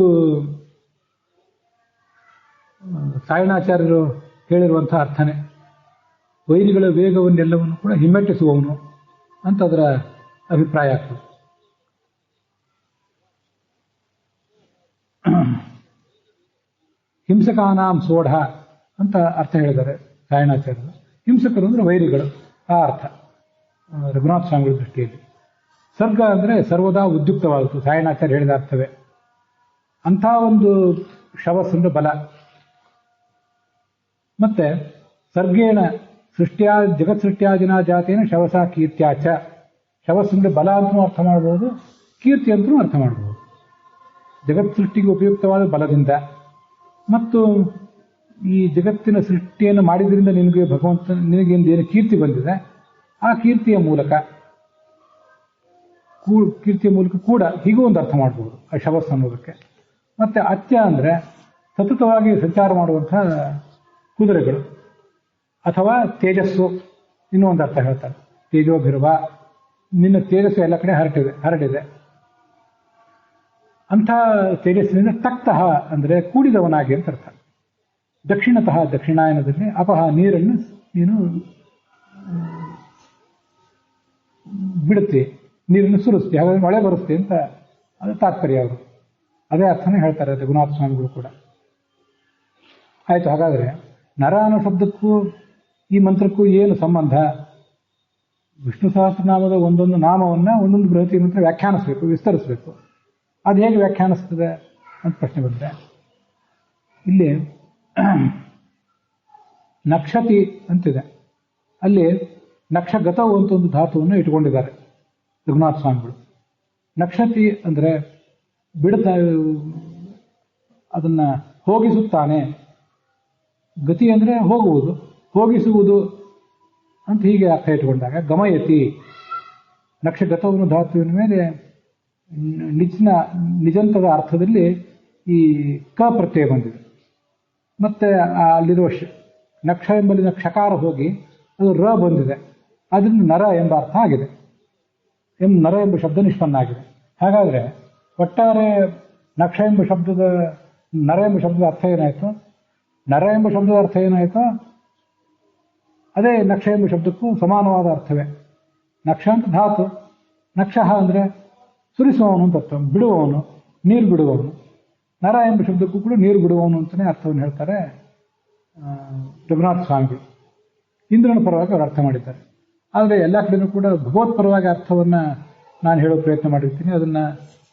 ಸಾಯಣಾಚಾರ್ಯರು ಹೇಳಿರುವಂಥ ಅರ್ಥನೇ. ವೈರಿಗಳ ವೇಗವನ್ನೆಲ್ಲವನ್ನು ಕೂಡ ಹಿಮ್ಮೆಟ್ಟಿಸುವವನು ಅಂತ ಅದರ ಅಭಿಪ್ರಾಯ ಆಗ್ತದೆ. ಹಿಂಸಕಾನಾಂ ಸೋಢ ಅಂತ ಅರ್ಥ ಹೇಳಿದ್ದಾರೆ ಸಾಯಣಾಚಾರ್ಯರು. ಹಿಂಸಕರು ಅಂದರೆ ವೈರಿಗಳು, ಆ ಅರ್ಥ ರಘುನಾಥ ಸ್ವಾಮಿಗಳ ದೃಷ್ಟಿಯಲ್ಲಿ. ಸರ್ಗ ಅಂದರೆ ಸರ್ವದಾ ಉದ್ಯುಕ್ತವಾದದ್ದು, ಸಾಯಣಾಚಾರ್ಯ ಹೇಳಿದ ಅರ್ಥವೇ. ಅಂಥ ಒಂದು ಶವಸ್ ಅಂದ್ರೆ ಬಲ. ಮತ್ತೆ ಸರ್ಗೇಣ ಸೃಷ್ಟಿಯ ಜಗತ್ ಸೃಷ್ಟಿಯಾದಿನ ಜಾತೇನ ಶವಸ ಕೀರ್ತ್ಯಾಚ. ಶವಸ್ ಅಂದ್ರೆ ಬಲ ಅಂತಲೂ ಅರ್ಥ ಮಾಡಬಹುದು, ಕೀರ್ತಿ ಅಂತಲೂ ಅರ್ಥ ಮಾಡಬಹುದು. ಜಗತ್ ಸೃಷ್ಟಿಗೆ ಉಪಯುಕ್ತವಾದ ಬಲದಿಂದ ಮತ್ತು ಈ ಜಗತ್ತಿನ ಸೃಷ್ಟಿಯನ್ನು ಮಾಡಿದ್ರಿಂದ ನಿನಗೆ ಭಗವಂತ ನಿನಗೇನು ಕೀರ್ತಿ ಬಂದಿದೆ, ಆ ಕೀರ್ತಿಯ ಮೂಲಕ ಕೂಡ ಹೀಗೂ ಒಂದು ಅರ್ಥ ಮಾಡಬಹುದು ಆ ಶವಸ್ ಅನ್ನೋದಕ್ಕೆ. ಮತ್ತೆ ಅತ್ಯ ಅಂದರೆ ಸತತವಾಗಿ ಸಂಚಾರ ಮಾಡುವಂತಹ ಕುದುರೆಗಳು ಅಥವಾ ತೇಜಸ್ಸು, ಇನ್ನೂ ಒಂದು ಅರ್ಥ ಹೇಳ್ತಾರೆ. ತೇಜೋಭಿರುವ, ನಿನ್ನ ತೇಜಸ್ಸು ಎಲ್ಲ ಕಡೆ ಹರಡಿದೆ. ಅಂಥ ತೇಜಸ್ಸಿನಿಂದ ತಕ್ತಃ ಅಂದರೆ ಕೂಡಿದವನಾಗಿ ಅಂತ ಅರ್ಥ. ದಕ್ಷಿಣತಃ ದಕ್ಷಿಣಾಯನದಲ್ಲಿ ಅಪಹ ನೀರನ್ನು ನೀನು ಬಿಡುತ್ತೆ, ನೀರನ್ನು ಸುರಿಸ್ತಿ, ಹಾಗಾಗಿ ಮಳೆ ಬರುತ್ತೆ ಅಂತ ಅದು ತಾತ್ಪರ್ಯ. ಅವರು ಅದೇ ಅರ್ಥನೇ ಹೇಳ್ತಾರೆ ರಘುನಾಥ ಸ್ವಾಮಿಗಳು ಕೂಡ. ಆಯಿತು, ಹಾಗಾದರೆ ನರ ಅನ್ನೋ ಶಬ್ದಕ್ಕೂ ಈ ಮಂತ್ರಕ್ಕೂ ಏನು ಸಂಬಂಧ? ವಿಷ್ಣು ಸಹಸ್ರನಾಮದ ಒಂದೊಂದು ನಾಮವನ್ನು ಒಂದೊಂದು ಬೃಹತಿ ಮಂತ್ರ ವ್ಯಾಖ್ಯಾನಿಸಬೇಕು, ವಿಸ್ತರಿಸಬೇಕು. ಅದು ಹೇಗೆ ವ್ಯಾಖ್ಯಾನಿಸ್ತದೆ ಅಂತ ಪ್ರಶ್ನೆ ಬಂದರೆ, ಇಲ್ಲಿ ನಕ್ಷತಿ ಅಂತಿದೆ, ಅಲ್ಲಿ ನಕ್ಷಗತವು ಅಂತ ಒಂದು ಧಾತುವನ್ನು ಇಟ್ಕೊಂಡಿದ್ದಾರೆ ರಘುನಾಥ ಸ್ವಾಮಿಗಳು. ನಕ್ಷತಿ ಅಂದರೆ ಬಿಡುತ್ತಾ ಅದನ್ನು ಹೋಗಿಸುತ್ತಾನೆ, ಗತಿ ಅಂದರೆ ಹೋಗುವುದು, ಹೋಗಿಸುವುದು ಅಂತ ಹೀಗೆ ಅರ್ಥ ಇಟ್ಕೊಂಡಾಗ ಗಮಯತಿ, ನಕ್ಷಗತವನ್ನು ಧಾತುವಿನ ಮೇಲೆ ನಿಜಂತದ ಅರ್ಥದಲ್ಲಿ ಈ ಕ ಪ್ರತ್ಯಯ ಬಂದಿದೆ. ಮತ್ತೆ ಅಲ್ಲಿರುವ ನಕ್ಷ ಎಂಬಲ್ಲಿನ ಕ್ಷಕಾರ ಹೋಗಿ ಅದು ರ ಬಂದಿದೆ, ಅದರಿಂದ ನರ ಎಂಬ ಅರ್ಥ ಆಗಿದೆ. ನರ ಎಂಬ ಶಬ್ದ ನಿಷ್ಪನ್ನ ಆಗಿದೆ. ಹಾಗಾದರೆ ಒಟ್ಟಾರೆ ನಕ್ಷ ಎಂಬ ಶಬ್ದದ ನರ ಎಂಬ ಶಬ್ದದ ಅರ್ಥ ಏನಾಯಿತು? ನರ ಎಂಬ ಶಬ್ದದ ಅರ್ಥ ಏನಾಯಿತು? ಅದೇ ನಕ್ಷ ಎಂಬ ಶಬ್ದಕ್ಕೂ ಸಮಾನವಾದ ಅರ್ಥವೇ. ನಕ್ಷ ಅಂತ ಧಾತು, ನಕ್ಷಃ ಅಂದರೆ ಸುರಿಸುವವನು ಅಂತ ಅರ್ಥ, ಬಿಡುವವನು, ನೀರು ಬಿಡುವವನು. ನರ ಎಂಬ ಶಬ್ದಕ್ಕೂ ಕೂಡ ನೀರು ಬಿಡುವವನು ಅಂತಲೇ ಅರ್ಥವನ್ನು ಹೇಳ್ತಾರೆ ರಘುನಾಥ ಸ್ವಾಮಿಗಳು. ಇಂದ್ರನ ಪರವಾಗಿ ಅವರು ಅರ್ಥ ಮಾಡಿದ್ದಾರೆ. ಆದರೆ ಎಲ್ಲ ಕಡೆಯೂ ಕೂಡ ಭಗವತ್ ಪರವಾಗಿ ಅರ್ಥವನ್ನು ನಾನು ಹೇಳೋ ಪ್ರಯತ್ನ ಮಾಡಿರ್ತೀನಿ. ಅದನ್ನು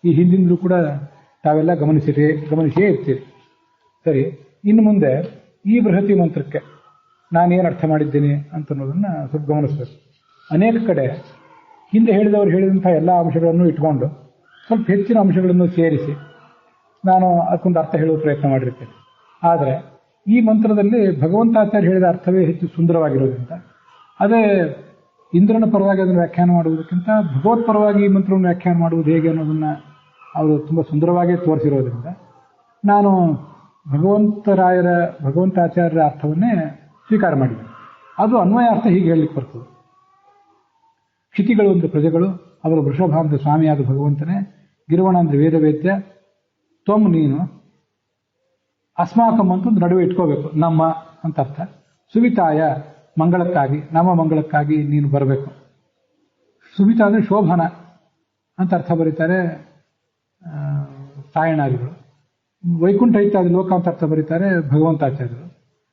ಈ ಹಿಂದಿಂದಲೂ ಕೂಡ ತಾವೆಲ್ಲ ಗಮನಿಸಿಯೇ ಇರ್ತೀರಿ. ಸರಿ, ಇನ್ನು ಮುಂದೆ ಈ ಬೃಹತಿ ಮಂತ್ರಕ್ಕೆ ನಾನೇನು ಅರ್ಥ ಮಾಡಿದ್ದೀನಿ ಅಂತನ್ನೋದನ್ನು ಸ್ವಲ್ಪ ಗಮನಿಸಬೇಕು. ಅನೇಕ ಕಡೆ ಹಿಂದೆ ಹೇಳಿದವರು ಹೇಳಿದಂಥ ಎಲ್ಲ ಅಂಶಗಳನ್ನು ಇಟ್ಕೊಂಡು ಸ್ವಲ್ಪ ಹೆಚ್ಚಿನ ಅಂಶಗಳನ್ನು ಸೇರಿಸಿ ನಾನು ಅದಕ್ಕೊಂದು ಅರ್ಥ ಹೇಳುವ ಪ್ರಯತ್ನ ಮಾಡಿರ್ತೇನೆ. ಆದರೆ ಈ ಮಂತ್ರದಲ್ಲಿ ಭಗವಂತಾಚಾರ್ಯ ಹೇಳಿದ ಅರ್ಥವೇ ಹೆಚ್ಚು ಸುಂದರವಾಗಿರೋದ್ರಿಂದ, ಅದೇ ಇಂದ್ರನ ಪರವಾಗಿ ಅದನ್ನು ವ್ಯಾಖ್ಯಾನ ಮಾಡುವುದಕ್ಕಿಂತ ಭಗವತ್ ಪರವಾಗಿ ಈ ಮಂತ್ರವನ್ನು ವ್ಯಾಖ್ಯಾನ ಮಾಡುವುದು ಹೇಗೆ ಅನ್ನೋದನ್ನು ಅವರು ತುಂಬ ಸುಂದರವಾಗಿ ತೋರಿಸಿರೋದ್ರಿಂದ ನಾನು ಭಗವಂತಾಚಾರ್ಯರ ಅರ್ಥವನ್ನೇ ಸ್ವೀಕಾರ ಮಾಡಿದ್ದೇನೆ. ಅದು ಅನ್ವಯ ಅರ್ಥ ಹೀಗೆ ಹೇಳಲಿಕ್ಕೆ ಬರ್ತದೆ. ಕ್ಷಿತಿಗಳು ಅಂದರೆ ಪ್ರಜೆಗಳು, ಅವರ ವೃಷಭ ಅಂದರೆ ಸ್ವಾಮಿಯಾದ ಭಗವಂತನೇ, ಗಿರುವಣ ಅಂದರೆ ವೇದವೇದ್ಯ, ತ್ವಂ ನೀನು, ಅಸ್ಮಾಕಂ ಅಂತ ಒಂದು ನಡುವೆ ಇಟ್ಕೋಬೇಕು, ನಮ್ಮ ಅಂತ ಅರ್ಥ. ಸುವಿತಾಯ ಮಂಗಳಕ್ಕಾಗಿ, ನಮ್ಮ ಮಂಗಳಕ್ಕಾಗಿ ನೀನು ಬರಬೇಕು. ಸುವಿತ ಅಂದರೆ ಶೋಭನ ಅಂತ ಅರ್ಥ ಬರೀತಾರೆ ಸಾಯಣಾದಿಗಳು. ವೈಕುಂಠ ಇತ್ಯಾದಿ ಲೋಕ ಅಂತ ಅರ್ಥ ಬರೀತಾರೆ ಭಗವಂತಾಚಾರ್ಯರು.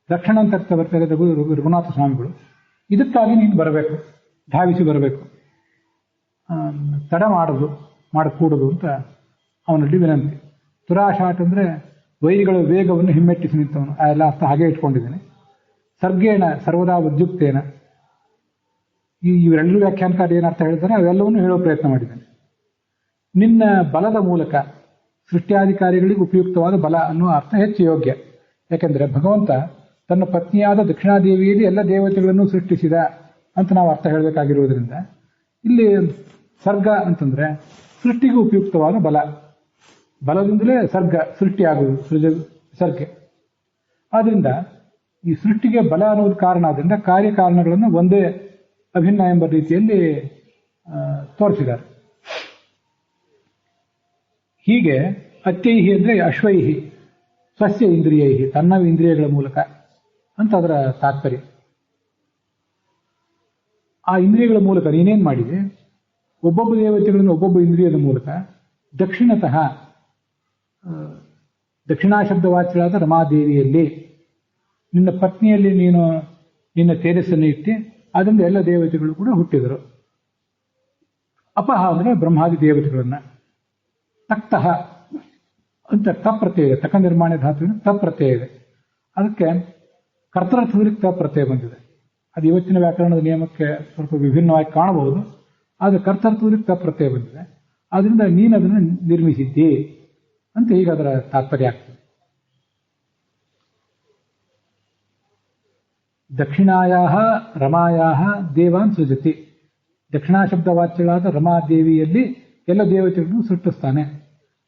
ರಕ್ಷಣ ಅಂತ ಅರ್ಥ ಬರ್ತಾರೆ ರಘುನಾಥ ಸ್ವಾಮಿಗಳು. ಇದಕ್ಕಾಗಿ ನೀನು ಬರಬೇಕು, ಧಾವಿಸಿ ಬರಬೇಕು, ತಡ ಮಾಡಕೂಡದು ಅಂತ ಅವನಲ್ಲಿ ವಿನಂತಿ. ತುರಾಶಾಟ್ ಅಂದರೆ ವೈರಿಗಳ ವೇಗವನ್ನು ಹಿಮ್ಮೆಟ್ಟಿಸಿ ನಿಂತವನು. ಆ ಎಲ್ಲ ಅರ್ಥ ಹಾಗೆ ಇಟ್ಕೊಂಡಿದ್ದೇನೆ. ಸರ್ಗೇಣ ಸರ್ವದಾ ಉದ್ಯುಕ್ತೇನ, ಇವೆರಡೂ ವ್ಯಾಖ್ಯಾನಕಾರ ಏನು ಅರ್ಥ ಹೇಳ್ತಾರೆ ಅವೆಲ್ಲವನ್ನೂ ಹೇಳೋ ಪ್ರಯತ್ನ ಮಾಡಿದ್ದೇನೆ. ನಿನ್ನ ಬಲದ ಮೂಲಕ ಸೃಷ್ಟಿಯಾಧಿಕಾರಿಗಳಿಗೆ ಉಪಯುಕ್ತವಾದ ಬಲ ಅನ್ನುವ ಅರ್ಥ ಹೆಚ್ಚು ಯೋಗ್ಯ. ಯಾಕೆಂದರೆ ಭಗವಂತ ತನ್ನ ಪತ್ನಿಯಾದ ದಕ್ಷಿಣಾದೇವಿಯಲ್ಲಿ ಎಲ್ಲ ದೇವತೆಗಳನ್ನು ಸೃಷ್ಟಿಸಿದ ಅಂತ ನಾವು ಅರ್ಥ ಹೇಳಬೇಕಾಗಿರುವುದರಿಂದ ಇಲ್ಲಿ ಸರ್ಗ ಅಂತಂದರೆ ಸೃಷ್ಟಿಗೆ ಉಪಯುಕ್ತವಾದ ಬಲ. ಬಲದಿಂದಲೇ ಸರ್ಗ ಸೃಷ್ಟಿಯಾಗುವುದು, ಸರ್ಗೆ. ಆದ್ದರಿಂದ ಈ ಸೃಷ್ಟಿಗೆ ಬಲ ಅನ್ನೋದು ಕಾರಣ. ಆದ್ದರಿಂದ ಕಾರ್ಯಕಾರಣಗಳನ್ನು ಒಂದೇ ಅಭಿನ್ನ ಎಂಬ ರೀತಿಯಲ್ಲಿ ತೋರಿಸಿದ್ದಾರೆ. ಹೀಗೆ ಅತ್ಯೈಹಿ ಅಂದರೆ ಅಶ್ವೈಹಿ, ಸ್ವಸ್ಯ ಇಂದ್ರಿಯೈಹಿ, ತನ್ನ ಇಂದ್ರಿಯಗಳ ಮೂಲಕ ಅಂತ ಅದರ ತಾತ್ಪರ್ಯ. ಆ ಇಂದ್ರಿಯಗಳ ಮೂಲಕ ನೀನೇನು ಮಾಡಿದೆ? ಒಬ್ಬೊಬ್ಬ ದೇವತೆಗಳನ್ನು ಒಬ್ಬೊಬ್ಬ ಇಂದ್ರಿಯದ ಮೂಲಕ ದಕ್ಷಿಣತಃ ದಕ್ಷಿಣಾಶಬ್ದವಾಚ್ಯಳಾದ ರಮಾದೇವಿಯಲ್ಲಿ ನಿನ್ನ ಪತ್ನಿಯಲ್ಲಿ ನೀನು ನಿನ್ನ ತೇಜಸ್ಸನ್ನು ಇಟ್ಟು ಅದರಿಂದ ಎಲ್ಲ ದೇವತೆಗಳು ಕೂಡ ಹುಟ್ಟಿದರು. ಅಪಹ ಅಂದರೆ ಬ್ರಹ್ಮಾದಿ ದೇವತೆಗಳನ್ನ. ತಕ್ತಃ ಅಂತ ತ ಪ್ರತ್ಯಯ ಇದೆ, ತಕ ನಿರ್ಮಾಣ ಧಾತುವಿನ ತ ಪ್ರತ್ಯಯ ಇದೆ. ಅದಕ್ಕೆ ಕರ್ತರ್ಥದಲ್ಲಿ ತ ಪ್ರತ್ಯಯ ಬಂದಿದೆ. ಅದು ಇವತ್ತಿನ ವ್ಯಾಕರಣದ ನಿಯಮಕ್ಕೆ ಸ್ವಲ್ಪ ವಿಭಿನ್ನವಾಗಿ ಕಾಣಬಹುದು, ಆದರೆ ಕರ್ತರ್ಥದಲ್ಲಿ ತ ಪ್ರತ್ಯಯ ಬಂದಿದೆ. ಆದ್ರಿಂದ ನೀನು ಅದನ್ನು ನಿರ್ಮಿಸಿದ್ದಿ ಅಂತ ಈಗ ಅದರ ತಾತ್ಪರ್ಯ ಆಗ್ತದೆ. ದಕ್ಷಿಣಾಯಾ ರಮಾಯಾ ದೇವಾನ್ ಸೃಜತಿ. ದಕ್ಷಿಣಾ ಶಬ್ದ ವಾಚ್ಯಗಳಾದ ರಮಾದೇವಿಯಲ್ಲಿ ಎಲ್ಲ ದೇವತೆಗಳನ್ನು ಸೃಷ್ಟಿಸ್ತಾನೆ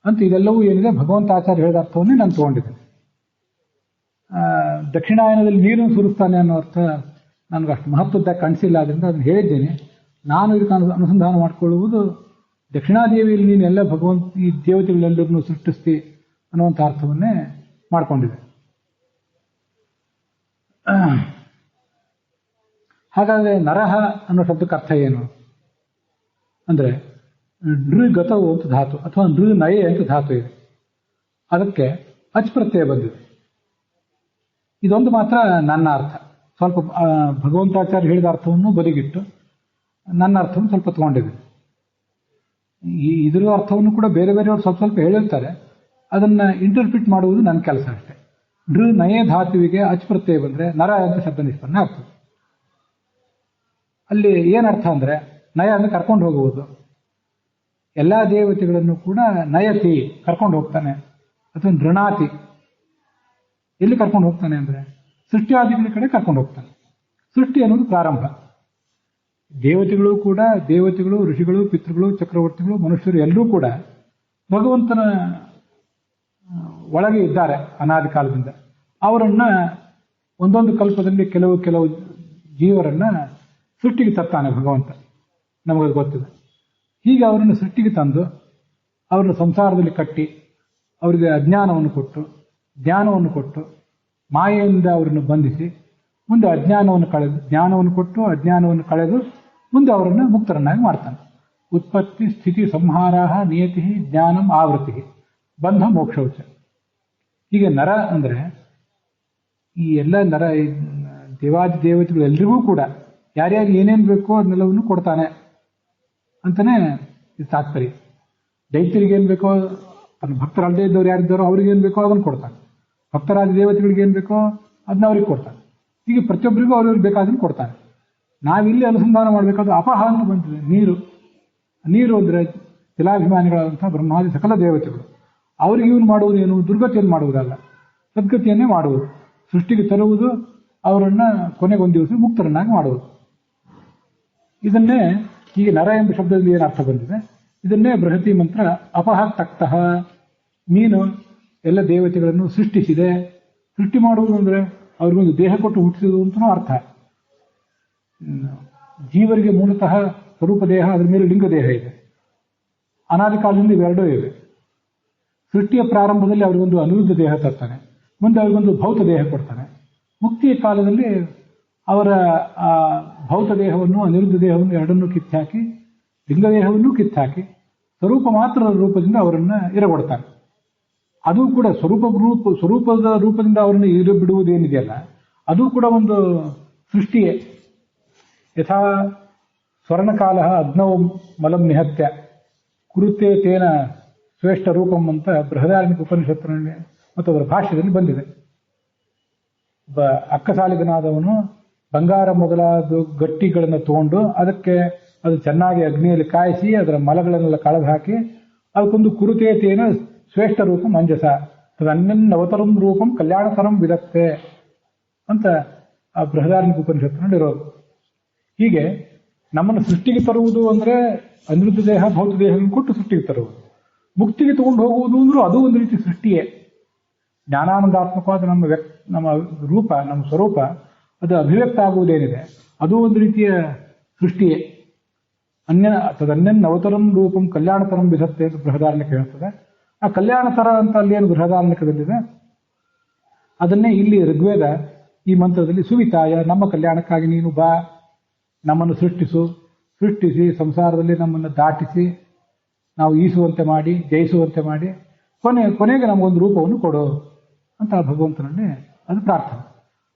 ಅಂತ ಇದೆಲ್ಲವೂ ಏನಿದೆ ಭಗವಂತಾಚಾರ್ಯ ಹೇಳಿದ ಅರ್ಥವನ್ನೇ ನಾನು ತಗೊಂಡಿದ್ದೇನೆ. ದಕ್ಷಿಣಾಯನದಲ್ಲಿ ನೀರನ್ನು ಸುರಿಸ್ತಾನೆ ಅನ್ನೋ ಅರ್ಥ ನನಗೆ ಅಷ್ಟು ಮಹತ್ವದ್ದಾಗಿ ಕಾಣಿಸಿಲ್ಲ, ಅದರಿಂದ ಅದನ್ನು ಹೇಳಿದ್ದೇನೆ. ನಾನು ಇದಕ್ಕೆ ಅನುಸಂಧಾನ ಮಾಡಿಕೊಳ್ಳುವುದು ದಕ್ಷಿಣಾದೇವಿಯಲ್ಲಿ ನೀನು ಎಲ್ಲ ಈ ದೇವತೆಗಳೆಲ್ಲರನ್ನು ಸೃಷ್ಟಿಸ್ತಿ ಅನ್ನುವಂಥ ಅರ್ಥವನ್ನೇ ಮಾಡಿಕೊಂಡಿದೆ. ಹಾಗಾದರೆ ನರಹ ಅನ್ನೋ ಶಬ್ದಕ್ಕೆ ಅರ್ಥ ಏನು ಅಂದರೆ, ನೃಗತವು ಅಂತ ಧಾತು ಅಥವಾ ನೃನಯೆ ಅಂತ ಧಾತು ಇದೆ, ಅದಕ್ಕೆ ಅಚ್ ಪ್ರತ್ಯಯ ಬಂದಿದೆ. ಇದೊಂದು ಮಾತ್ರ ನನ್ನ ಅರ್ಥ, ಸ್ವಲ್ಪ ಭಗವಂತಾಚಾರ್ಯ ಹೇಳಿದ ಅರ್ಥವನ್ನು ಬದಿಗಿಟ್ಟು ನನ್ನ ಅರ್ಥವನ್ನು ಸ್ವಲ್ಪ ತಗೊಂಡಿದ್ದೀನಿ. ಇದರ ಅರ್ಥವನ್ನು ಕೂಡ ಬೇರೆ ಬೇರೆಯವರು ಸ್ವಲ್ಪ ಸ್ವಲ್ಪ ಹೇಳಿರ್ತಾರೆ, ಅದನ್ನು ಇಂಟರ್ಪ್ರಿಟ್ ಮಾಡುವುದು ನನ್ನ ಕೆಲಸ ಅಷ್ಟೇ. ನೃನಯೆ ಧಾತುವಿಗೆ ಅಚ್ ಪ್ರತ್ಯಯ ಬಂದರೆ ನರ ಅಂತ ಶಬ್ದ ನಿಷ್ಪನ್ನ ಆಗ್ತದೆ. ಅಲ್ಲಿ ಏನರ್ಥ ಅಂದರೆ, ನಯ ಅಂದರೆ ಕರ್ಕೊಂಡು ಹೋಗುವುದು. ಎಲ್ಲ ದೇವತೆಗಳನ್ನು ಕೂಡ ನಯತಿ ಕರ್ಕೊಂಡು ಹೋಗ್ತಾನೆ, ಅಥವಾ ನೃಣಾತಿ ಎಲ್ಲಿ ಕರ್ಕೊಂಡು ಹೋಗ್ತಾನೆ ಅಂದರೆ ಸೃಷ್ಟಿಯಾದಿಗಳ ಕಡೆ ಕರ್ಕೊಂಡು ಹೋಗ್ತಾನೆ. ಸೃಷ್ಟಿ ಅನ್ನೋದು ಪ್ರಾರಂಭ. ದೇವತೆಗಳು, ಋಷಿಗಳು, ಪಿತೃಗಳು, ಚಕ್ರವರ್ತಿಗಳು, ಮನುಷ್ಯರು ಎಲ್ಲರೂ ಕೂಡ ಭಗವಂತನ ಒಳಗೆ ಇದ್ದಾರೆ ಅನಾದಿ ಕಾಲದಿಂದ. ಅವರನ್ನ ಒಂದೊಂದು ಕಲ್ಪದಲ್ಲಿ ಕೆಲವು ಜೀವರನ್ನ ಸೃಷ್ಟಿಗೆ ತರ್ತಾನೆ ಭಗವಂತ, ನಮಗದು ಗೊತ್ತಿದೆ. ಹೀಗೆ ಅವರನ್ನು ಸೃಷ್ಟಿಗೆ ತಂದು ಅವರನ್ನು ಸಂಸಾರದಲ್ಲಿ ಕಟ್ಟಿ ಅವರಿಗೆ ಅಜ್ಞಾನವನ್ನು ಕೊಟ್ಟು ಜ್ಞಾನವನ್ನು ಕೊಟ್ಟು ಮಾಯೆಯಿಂದ ಅವರನ್ನು ಬಂಧಿಸಿ ಮುಂದೆ ಜ್ಞಾನವನ್ನು ಕೊಟ್ಟು ಅಜ್ಞಾನವನ್ನು ಕಳೆದು ಮುಂದೆ ಅವರನ್ನು ಮುಕ್ತರನ್ನಾಗಿ ಮಾಡ್ತಾನೆ. ಉತ್ಪತ್ತಿ ಸ್ಥಿತಿ ಸಂಹಾರ ನಿಯತಿ ಜ್ಞಾನಂ ಆವೃತ್ತಿ ಬಂಧ ಮೋಕ್ಷೌಚ. ಹೀಗೆ ನರ ಅಂದರೆ ಈ ಎಲ್ಲ ದೇವಾದಿ ದೇವತೆಗಳು ಎಲ್ರಿಗೂ ಕೂಡ ಯಾರ್ಯಾರು ಏನೇನು ಬೇಕೋ ಅದನ್ನೆಲ್ಲವನ್ನು ಕೊಡ್ತಾನೆ ಅಂತಲೇ ಇದು ತಾತ್ಪರ್ಯ. ದೈತ್ಯರಿಗೇನು ಬೇಕೋ, ತನ್ನ ಭಕ್ತರಲ್ಲದೆ ಇದ್ದವ್ರು ಯಾರಿದ್ದಾರೋ ಅವ್ರಿಗೇನು ಬೇಕೋ ಅದನ್ನು ಕೊಡ್ತಾನೆ. ಭಕ್ತರಾದ ದೇವತೆಗಳಿಗೆ ಏನು ಬೇಕೋ ಅದನ್ನ ಅವ್ರಿಗೆ ಕೊಡ್ತಾನೆ. ಹೀಗೆ ಪ್ರತಿಯೊಬ್ಬರಿಗೂ ಅವ್ರವ್ರಿಗೆ ಬೇಕಾದನ್ನು ಕೊಡ್ತಾನೆ. ನಾವಿಲ್ಲಿ ಅನುಸಂಧಾನ ಮಾಡಬೇಕಾದ ಅಪಹ ಅಂತ ಬಂದಿದೆ. ನೀರು ಅಂದರೆ ಜಲಾಭಿಮಾನಿಗಳಾದಂಥ ಬ್ರಹ್ಮಾದಿ ಸಕಲ ದೇವತೆಗಳು. ಅವ್ರಿಗೆ ಇವನು ಮಾಡುವುದೇನು? ದುರ್ಗತಿಯನ್ನು ಮಾಡುವುದಲ್ಲ, ಸದ್ಗತಿಯನ್ನೇ ಮಾಡುವುದು, ಸೃಷ್ಟಿಗೆ ತರುವುದು, ಅವರನ್ನು ಕೊನೆಗೊಂದು ದಿವಸ ಮುಕ್ತರನ್ನಾಗಿ ಮಾಡುವುದು. ಇದನ್ನೇ ಹೀಗೆ ನರ ಎಂಬ ಶಬ್ದದಲ್ಲಿ ಏನು ಅರ್ಥ ಬಂದಿದೆ, ಇದನ್ನೇ ಬೃಹತಿ ಮಂತ್ರ ಅಪಹ ತಕ್ತಃ, ನೀನು ಎಲ್ಲ ದೇವತೆಗಳನ್ನು ಸೃಷ್ಟಿಸಿದೆ. ಸೃಷ್ಟಿ ಮಾಡುವುದು ಅಂದರೆ ಅವ್ರಿಗೊಂದು ದೇಹ ಕೊಟ್ಟು ಹುಟ್ಟಿಸುವುದು ಅಂತನೂ ಅರ್ಥ. ಜೀವರಿಗೆ ಮೂಲತಃ ಸ್ವರೂಪ ದೇಹ, ಅದರ ಮೇಲೆ ಲಿಂಗ ದೇಹ ಇದೆ. ಅನಾದಿ ಕಾಲದಿಂದ ಇವೆರಡೂ ಇವೆ. ಸೃಷ್ಟಿಯ ಪ್ರಾರಂಭದಲ್ಲಿ ಅವರಿಗೊಂದು ಅನಿರುದ್ಧ ದೇಹ ತರ್ತಾನೆ, ಮುಂದೆ ಅವರಿಗೊಂದು ಭೌತ ದೇಹ ಕೊಡ್ತಾನೆ. ಮುಕ್ತಿಯ ಕಾಲದಲ್ಲಿ ಅವರ ಆ ಭೌತ ದೇಹವನ್ನು ಅನಿರುದ್ಧ ದೇಹವನ್ನು ಎರಡನ್ನೂ ಕಿತ್ತಾಕಿ ಲಿಂಗದೇಹವನ್ನೂ ಕಿತ್ತಾಕಿ ಸ್ವರೂಪ ಮಾತ್ರ ರೂಪದಿಂದ ಅವರನ್ನು ಇರಗೊಡ್ತಾನೆ. ಅದು ಕೂಡ ಸ್ವರೂಪದ ರೂಪದಿಂದ ಅವರನ್ನು ಇರ ಬಿಡುವುದೇನಿದೆಯಲ್ಲ, ಅದು ಕೂಡ ಒಂದು ಸೃಷ್ಟಿಯೇ. ಯಥಾ ಸ್ವರ್ಣಕಾಲ ಅಗ್ನೌ ಮಲಂ ನಿಹತ್ಯ ಕುರುತೆ ತೇನ ಶ್ರೇಷ್ಠ ರೂಪಂ ಅಂತ ಬೃಹದಾರಣ್ಯಕ ಉಪನಿಷತ್ತಿನಲ್ಲಿ ಮತ್ತು ಅದರ ಭಾಷ್ಯದಲ್ಲಿ ಬಂದಿದೆ. ಅಕ್ಕಸಾಲಿಗನಾದವನು ಬಂಗಾರ ಮೊದಲಾದ ಗಟ್ಟಿಗಳನ್ನು ತಗೊಂಡು ಅದು ಚೆನ್ನಾಗಿ ಅಗ್ನಿಯಲ್ಲಿ ಕಾಯಿಸಿ ಅದರ ಮಲಗಳನ್ನೆಲ್ಲ ಕಳೆದು ಹಾಕಿ ಅದಕ್ಕೊಂದು ಕುರುತೇತೇನ ಶ್ರೇಷ್ಠ ರೂಪಂ ಅಂಜಸ ತದನ್ಯನ್ನವತರಂ ರೂಪಂ ಕಲ್ಯಾಣತರಂ ವಿದಕ್ತೆ ಅಂತ ಆ ಬೃಹದಾರಣ್ಯಕ ಉಪನಿಷತ್ತಿನಲ್ಲಿರೋದು. ಹೀಗೆ ನಮ್ಮನ್ನು ಸೃಷ್ಟಿಗೆ ತರುವುದು ಅಂದರೆ ಅನಿರುದ್ಧ ದೇಹ ಭೌತ ದೇಹಗಳನ್ನು ಕೊಟ್ಟು ಸೃಷ್ಟಿಗೆ ತರುವುದು. ಮುಕ್ತಿಗೆ ತಗೊಂಡು ಹೋಗುವುದು ಅಂದ್ರೂ ಅದು ಒಂದು ರೀತಿ ಸೃಷ್ಟಿಯೇ. ಜ್ಞಾನಾನಂದಾತ್ಮಕವಾದ ನಮ್ಮ ರೂಪ, ನಮ್ಮ ಸ್ವರೂಪ ಅದು ಅಭಿವ್ಯಕ್ತ ಆಗುವುದೇನಿದೆ ಅದು ಒಂದು ರೀತಿಯ ಸೃಷ್ಟಿಯೇ. ತದನ್ಯನ್ನವತರಂ ರೂಪಂ ಕಲ್ಯಾಣತರಂ ವಿಧತ್ತೆ ಅಂತ ಬೃಹದಾರಣ್ಯಕ ಹೇಳ್ತದೆ. ಆ ಕಲ್ಯಾಣತರ ಅಂತ ಅಲ್ಲೇನು ಬೃಹದಾರಣ್ಯಕದಲ್ಲಿದೆ ಅದನ್ನೇ ಇಲ್ಲಿ ಋಗ್ವೇದ ಈ ಮಂತ್ರದಲ್ಲಿ ಸುವಿತಾಯ, ನಮ್ಮ ಕಲ್ಯಾಣಕ್ಕಾಗಿ ನೀನು ಬಾ, ನಮ್ಮನ್ನು ಸೃಷ್ಟಿಸಿ ಸಂಸಾರದಲ್ಲಿ ನಮ್ಮನ್ನು ದಾಟಿಸಿ ನಾವು ಈಸುವಂತೆ ಮಾಡಿ ಜಯಿಸುವಂತೆ ಮಾಡಿ ಕೊನೆಗೆ ನಮಗೊಂದು ರೂಪವನ್ನು ಕೊಡು ಅಂತ ಭಗವಂತನಲ್ಲಿ ಅದು ಪ್ರಾರ್ಥನೆ.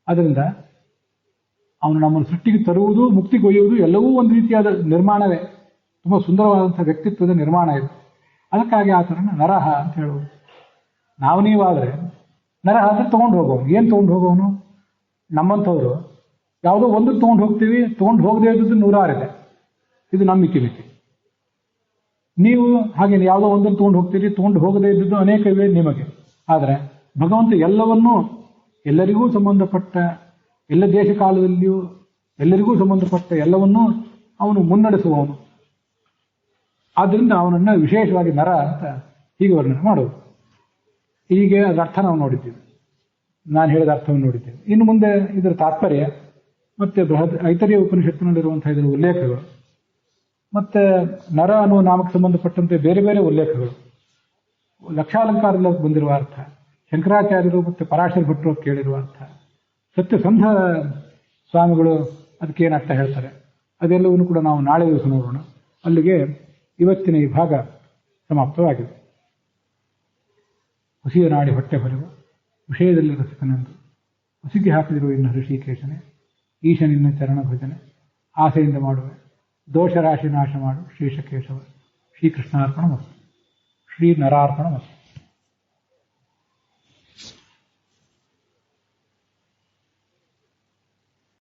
ಅದರಿಂದ ಅವನು ನಮ್ಮನ್ನು ಸೃಷ್ಟಿಗೆ ತರುವುದು ಮುಕ್ತಿಗೊಯ್ಯುವುದು ಎಲ್ಲವೂ ಒಂದು ರೀತಿಯಾದ ನಿರ್ಮಾಣವೇ. ತುಂಬ ಸುಂದರವಾದಂಥ ವ್ಯಕ್ತಿತ್ವದ ನಿರ್ಮಾಣ ಇದೆ. ಅದಕ್ಕಾಗಿ ಆತನನ್ನು ನರಹ ಅಂತ ಹೇಳುವುದು. ನಾವು ನೀವಾದರೆ ನರಹ ಅಂದರೆ ತೊಗೊಂಡು ಹೋಗೋನು. ಏನು ತೊಗೊಂಡು ಹೋಗೋನು? ನಮ್ಮಂಥವ್ರು ಯಾವುದೋ ಒಂದು ತೊಗೊಂಡು ಹೋಗ್ತೀವಿ, ತೊಗೊಂಡು ಹೋಗದೇ ಇದ್ದದ್ದು 100 ಇದೆ. ಇದು ನಮ್ಮ ಮಿತಿ. ನೀವು ಹಾಗೆ ಯಾವುದೋ ಒಂದನ್ನು ತೊಗೊಂಡು ಹೋಗ್ತೀರಿ, ತೊಗೊಂಡು ಹೋಗದೇ ಇದ್ದದ್ದು ಅನೇಕ ಇವೆ ನಿಮಗೆ. ಆದರೆ ಭಗವಂತ ಎಲ್ಲವನ್ನೂ ಎಲ್ಲರಿಗೂ ಸಂಬಂಧಪಟ್ಟ, ಎಲ್ಲ ದೇಶ ಕಾಲದಲ್ಲಿಯೂ ಎಲ್ಲರಿಗೂ ಸಂಬಂಧಪಟ್ಟ ಎಲ್ಲವನ್ನೂ ಅವನು ಮುನ್ನಡೆಸುವವನು. ಆದ್ದರಿಂದ ಅವನನ್ನು ವಿಶೇಷವಾಗಿ ನರ ಅಂತ ಹೀಗೆ ವರ್ಣನೆ ಮಾಡೋದು. ಹೀಗೆ ಅದರ ಅರ್ಥ ನಾವು ನೋಡಿದ್ದೀವಿ, ನಾನು ಹೇಳಿದ ಅರ್ಥವನ್ನು ನೋಡಿದ್ದೇವೆ. ಇನ್ನು ಮುಂದೆ ಇದರ ತಾತ್ಪರ್ಯ ಮತ್ತು ಐತರೇಯ ಉಪನಿಷತ್ತಿನಲ್ಲಿರುವಂಥ ಇದರ ಉಲ್ಲೇಖಗಳು ಮತ್ತು ನರ ಅನ್ನುವ ನಾಮಕ್ಕೆ ಸಂಬಂಧಪಟ್ಟಂತೆ ಬೇರೆ ಬೇರೆ ಉಲ್ಲೇಖಗಳು, ಲಕ್ಷಾಲಂಕಾರದಲ್ಲಿ ಬಂದಿರುವ ಅರ್ಥ, ಶಂಕರಾಚಾರ್ಯರು ಮತ್ತು ಪರಾಶರ ಭಟ್ರು ಕೇಳಿರುವ ಅರ್ಥ, ಸತ್ಯಸಂಧ ಸ್ವಾಮಿಗಳು ಅದಕ್ಕೇನು ಅರ್ಥ ಹೇಳ್ತಾರೆ, ಅದೆಲ್ಲವನ್ನು ಕೂಡ ನಾವು ನಾಳೆ ದಿವಸ ನೋಡೋಣ. ಅಲ್ಲಿಗೆ ಇವತ್ತಿನ ಈ ಭಾಗ ಸಮಾಪ್ತವಾಗಿದೆ. ಹುಸಿಯ ನಾಡಿ ಹೊಟ್ಟೆ ಹೊರೆವ ವಿಷಯದಲ್ಲಿ ರಸಿಕನೆಂದು ಹುಸಿಗೆ ಹಾಕಿದಿರುವ ಇನ್ನು ಋಷಿಕೇಶನೇ, ಈಶನಿನ್ನ ಚರಣ ಭಜನೆ ಆಸೆಯಿಂದ ಮಾಡುವೆ, ದೋಷ ರಾಶಿ ನಾಶ ಮಾಡು ಶ್ರೀಶಕೇಶವ. ಶ್ರೀಕೃಷ್ಣಾರ್ಪಣ ಮಸ್ತು, ಶ್ರೀ ನರಾರ್ಪಣ ಮಸ್ತು.